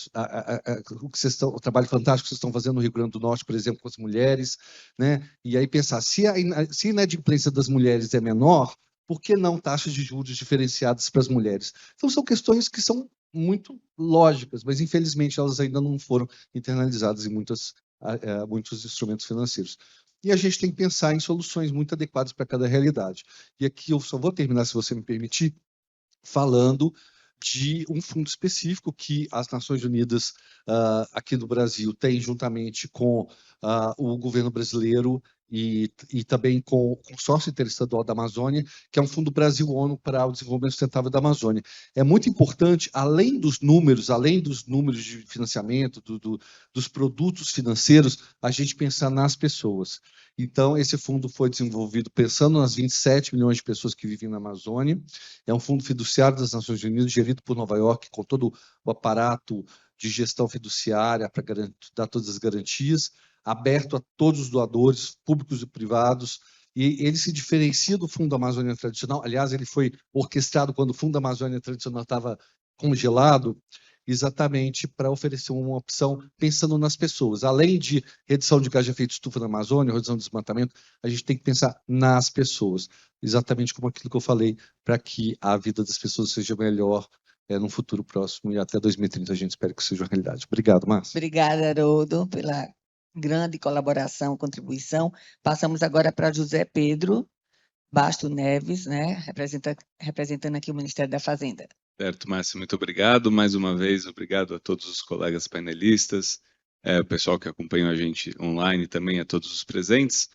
o trabalho fantástico que vocês estão fazendo no Rio Grande do Norte, por exemplo, com as mulheres, né? E aí pensar, se a inadimplência das mulheres é menor, por que não taxas de juros diferenciadas para as mulheres? Então, são questões que são muito lógicas, mas infelizmente elas ainda não foram internalizadas em muitos instrumentos financeiros. E a gente tem que pensar em soluções muito adequadas para cada realidade. E aqui eu só vou terminar, se você me permitir, falando de um fundo específico que as Nações Unidas aqui no Brasil têm, juntamente com o governo brasileiro e também com o Consórcio Interestadual da Amazônia, que é um Fundo Brasil-ONU para o Desenvolvimento Sustentável da Amazônia. É muito importante, além dos números de financiamento, dos produtos financeiros, a gente pensar nas pessoas. Então, esse fundo foi desenvolvido pensando nas 27 milhões de pessoas que vivem na Amazônia. É um fundo fiduciário das Nações Unidas, gerido por Nova York, com todo o aparato de gestão fiduciária para dar todas as garantias, aberto a todos os doadores, públicos e privados, e ele se diferencia do Fundo Amazônia Tradicional. Aliás, ele foi orquestrado quando o Fundo Amazônia Tradicional estava congelado, exatamente para oferecer uma opção pensando nas pessoas. Além de redução de gás de efeito estufa na Amazônia, redução do desmatamento, a gente tem que pensar nas pessoas, exatamente como aquilo que eu falei, para que a vida das pessoas seja melhor no futuro próximo, e até 2030 a gente espera que seja uma realidade. Obrigado, Márcia.
Obrigada, Haroldo, pela grande colaboração, contribuição. Passamos agora para José Pedro Basto Neves, né, representando aqui o Ministério da Fazenda.
Certo, Márcia, muito obrigado. Mais uma vez, obrigado a todos os colegas painelistas, o pessoal que acompanhou a gente online também, a todos os presentes.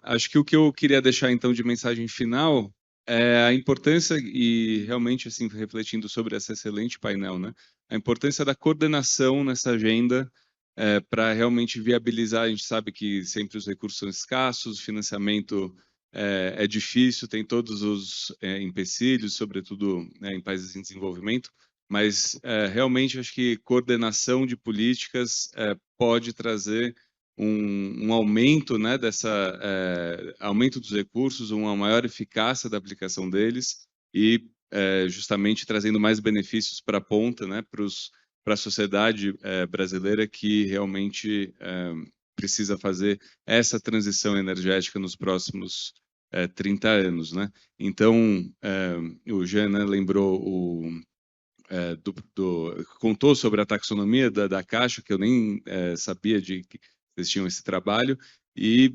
Acho que o que eu queria deixar, então, de mensagem final é a importância, e realmente, assim, refletindo sobre esse excelente painel, né, a importância da coordenação nessa agenda para realmente viabilizar. A gente sabe que sempre os recursos são escassos, o financiamento é difícil, tem todos os empecilhos, sobretudo em países em desenvolvimento, mas realmente acho que coordenação de políticas pode trazer um aumento, né, aumento dos recursos, uma maior eficácia da aplicação deles e justamente trazendo mais benefícios para a ponta, né, para a sociedade brasileira que realmente precisa fazer essa transição energética nos próximos 30 anos, né? Então, o Jean, né, lembrou contou sobre a taxonomia da Caixa, que eu nem sabia de que eles tinham esse trabalho, e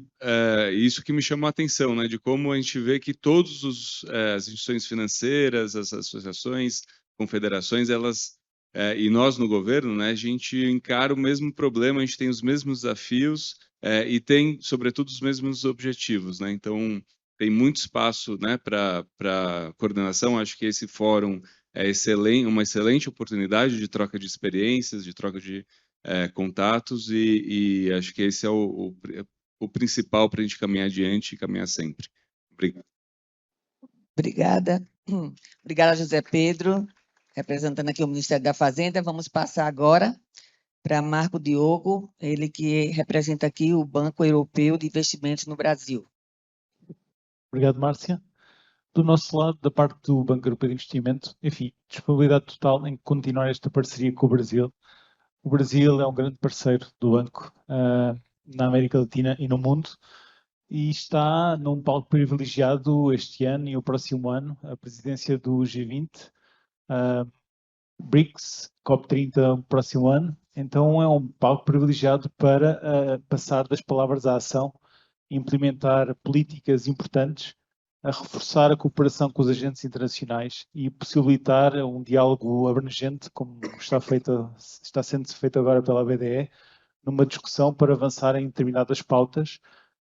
isso que me chamou a atenção, né, de como a gente vê que todas as instituições financeiras, as associações, confederações, elas e nós no governo, né, a gente encara o mesmo problema, a gente tem os mesmos desafios e tem, sobretudo, os mesmos objetivos, né? Então, tem muito espaço, né, para coordenação. Acho que esse fórum é uma excelente oportunidade de troca de experiências, de troca de contatos, e acho que esse é o o principal para a gente caminhar adiante e caminhar sempre. Obrigado.
Obrigada. Obrigada, José Pedro, representando aqui o Ministério da Fazenda. Vamos passar agora para Marco Diogo, ele que representa aqui o Banco Europeu de Investimentos no Brasil.
Obrigado, Márcia. Do nosso lado, da parte do Banco Europeu de Investimento, enfim, disponibilidade total em continuar esta parceria com o Brasil. O Brasil é um grande parceiro do banco na América Latina e no mundo, e está num palco privilegiado este ano e o próximo ano, a presidência do G20, BRICS, COP30 o próximo ano. Então é um palco privilegiado para passar das palavras à ação, implementar políticas importantes, a reforçar a cooperação com os agentes internacionais e possibilitar um diálogo abrangente, como está sendo feito agora pela BDE, numa discussão para avançar em determinadas pautas.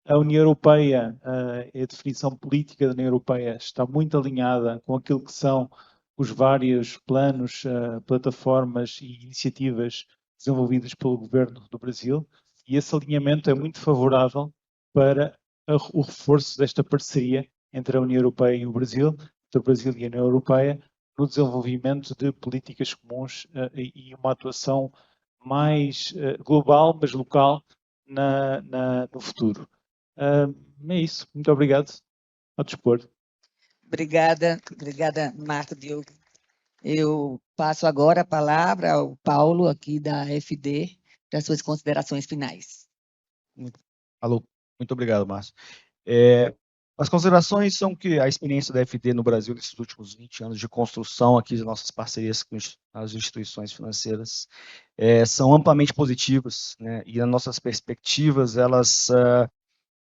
A União Europeia, a definição política da União Europeia está muito alinhada com aquilo que são os vários planos, plataformas e iniciativas desenvolvidas pelo governo do Brasil, e esse alinhamento é muito favorável para o reforço desta parceria entre a União Europeia e o Brasil, entre o Brasil e a União Europeia, no desenvolvimento de políticas comuns e uma atuação mais global, mas local, no futuro. É isso. Muito obrigado. Ao dispor.
Obrigada, Marco Diogo. Eu passo agora a palavra ao Paulo, aqui da FD, para as suas considerações finais.
Alô, muito obrigado, Márcio. As considerações são que a experiência da FD no Brasil nesses últimos 20 anos de construção aqui de nossas parcerias com as instituições financeiras são amplamente positivas, né? E as nossas perspectivas,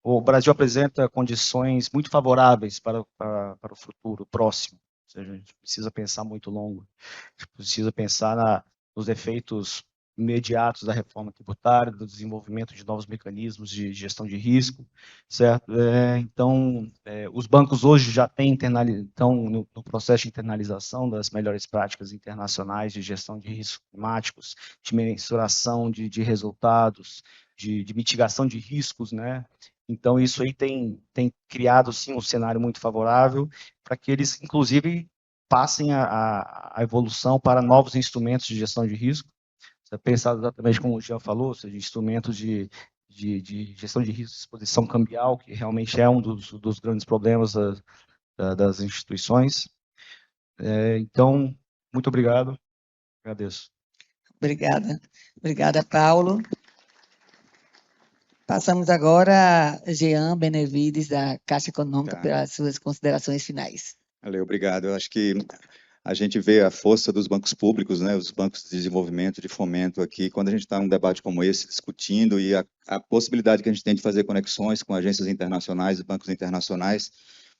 o Brasil apresenta condições muito favoráveis para o futuro próximo. Ou seja, a gente precisa pensar muito longo, a gente precisa pensar nos efeitos imediatos da reforma tributária, do desenvolvimento de novos mecanismos de gestão de risco, certo? Então, os bancos hoje já estão no processo de internalização das melhores práticas internacionais de gestão de riscos climáticos, de mensuração de resultados, de mitigação de riscos, né? Então, isso aí tem criado, sim, um cenário muito favorável para que eles, inclusive, passem a evolução para novos instrumentos de gestão de risco, pensado exatamente como o Jean falou, ou seja, instrumentos de gestão de risco, exposição cambial, que realmente é um dos grandes problemas das instituições. Então, muito obrigado, agradeço.
Obrigada, Paulo. Passamos agora a Jean Benevides, da Caixa Econômica, pelas suas considerações finais.
Valeu, obrigado. Eu acho que a gente vê a força dos bancos públicos, né, os bancos de desenvolvimento, de fomento aqui, quando a gente está num debate como esse, discutindo, e a possibilidade que a gente tem de fazer conexões com agências internacionais e bancos internacionais,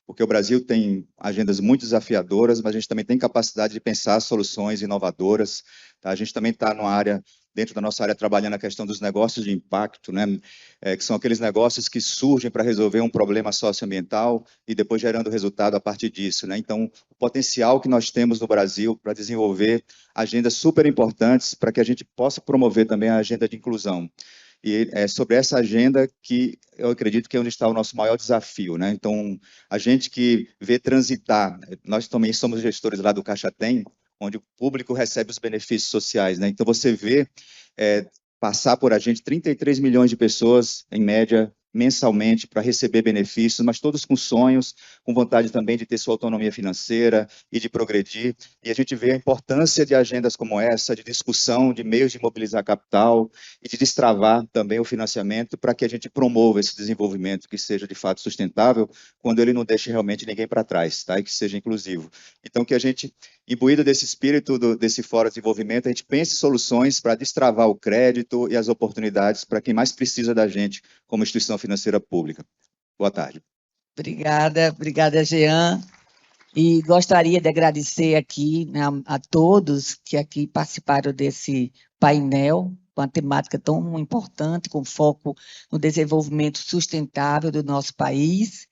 porque o Brasil tem agendas muito desafiadoras, mas a gente também tem capacidade de pensar soluções inovadoras. Tá? A gente também está numa área, dentro da nossa área, trabalhando a questão dos negócios de impacto, né? Que são aqueles negócios que surgem para resolver um problema socioambiental e depois gerando resultado a partir disso, né? Então, o potencial que nós temos no Brasil para desenvolver agendas super importantes para que a gente possa promover também a agenda de inclusão. E é sobre essa agenda que eu acredito que é onde está o nosso maior desafio, né? Então, a gente que vê transitar, nós também somos gestores lá do Caixa Tem, onde o público recebe os benefícios sociais, né? Então, você vê passar por a gente 33 milhões de pessoas, em média, mensalmente, para receber benefícios, mas todos com sonhos, com vontade também de ter sua autonomia financeira e de progredir. E a gente vê a importância de agendas como essa, de discussão, de meios de mobilizar capital e de destravar também o financiamento para que a gente promova esse desenvolvimento que seja de fato sustentável, quando ele não deixe realmente ninguém para trás, tá? E que seja inclusivo. Então, que a gente, imbuído desse espírito desse Fórum de Desenvolvimento, a gente pense soluções para destravar o crédito e as oportunidades para quem mais precisa da gente como instituição financeira pública. Boa tarde.
Obrigada, Jean. E gostaria de agradecer aqui, né, a todos que aqui participaram desse painel, com a temática tão importante, com foco no desenvolvimento sustentável do nosso país,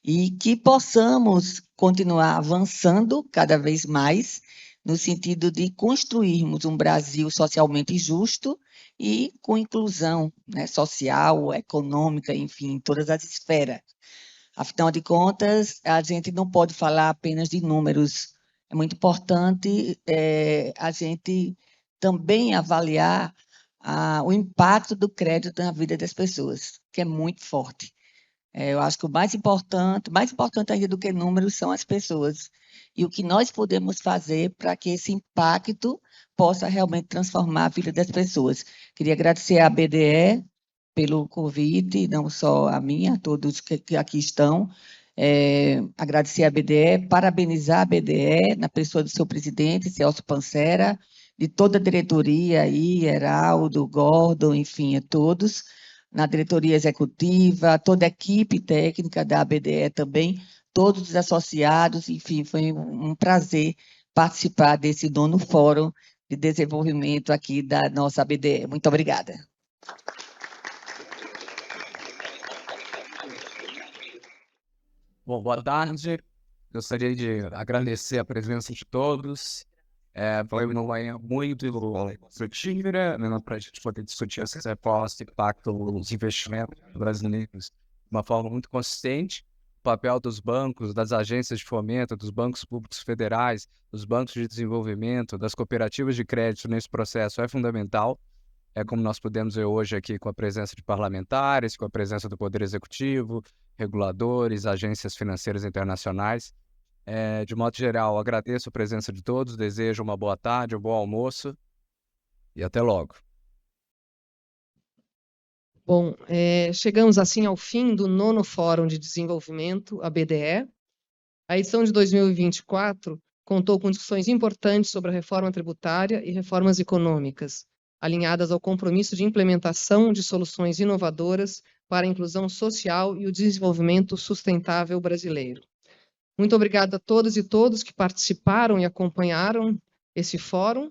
e que possamos continuar avançando cada vez mais no sentido de construirmos um Brasil socialmente justo e com inclusão, né, social, econômica, enfim, em todas as esferas. Afinal de contas, a gente não pode falar apenas de números. É muito importante a gente também avaliar o impacto do crédito na vida das pessoas, que é muito forte. Eu acho que o mais importante ainda do que números são as pessoas. E o que nós podemos fazer para que esse impacto possa realmente transformar a vida das pessoas. Queria agradecer à BDE pelo convite, não só a mim, a todos que aqui estão. Agradecer à BDE, parabenizar a BDE, na pessoa do seu presidente, Celso Pancera, de toda a diretoria aí, Heraldo, Gordon, enfim, a todos, na diretoria executiva, toda a equipe técnica da BDE também, todos os associados, enfim, foi um prazer participar desse 9º Fórum de Desenvolvimento aqui da nossa BDE. Muito obrigada.
Bom, boa tarde. Gostaria de agradecer a presença de todos. Foi uma manhã muito construtiva, né, para a gente poder discutir essas reformas, impacto nos investimentos brasileiros de uma forma muito consistente. O papel dos bancos, das agências de fomento, dos bancos públicos federais, dos bancos de desenvolvimento, das cooperativas de crédito nesse processo é fundamental. É como nós podemos ver hoje aqui com a presença de parlamentares, com a presença do Poder Executivo, reguladores, agências financeiras internacionais. De modo geral, agradeço a presença de todos, desejo uma boa tarde, um bom almoço e até logo.
Bom, chegamos assim ao fim do 9º Fórum de Desenvolvimento, a BDE. A edição de 2024 contou com discussões importantes sobre a reforma tributária e reformas econômicas, alinhadas ao compromisso de implementação de soluções inovadoras para a inclusão social e o desenvolvimento sustentável brasileiro. Muito obrigada a todas e todos que participaram e acompanharam esse fórum.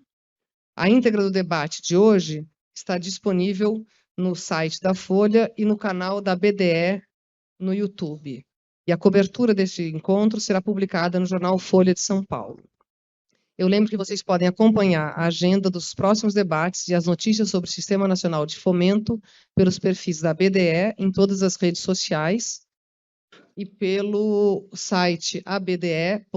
A íntegra do debate de hoje está disponível no site da Folha e no canal da BDE no YouTube. E a cobertura deste encontro será publicada no jornal Folha de São Paulo. Eu lembro que vocês podem acompanhar a agenda dos próximos debates e as notícias sobre o Sistema Nacional de Fomento pelos perfis da BDE em todas as redes sociais e pelo site abde.org.br.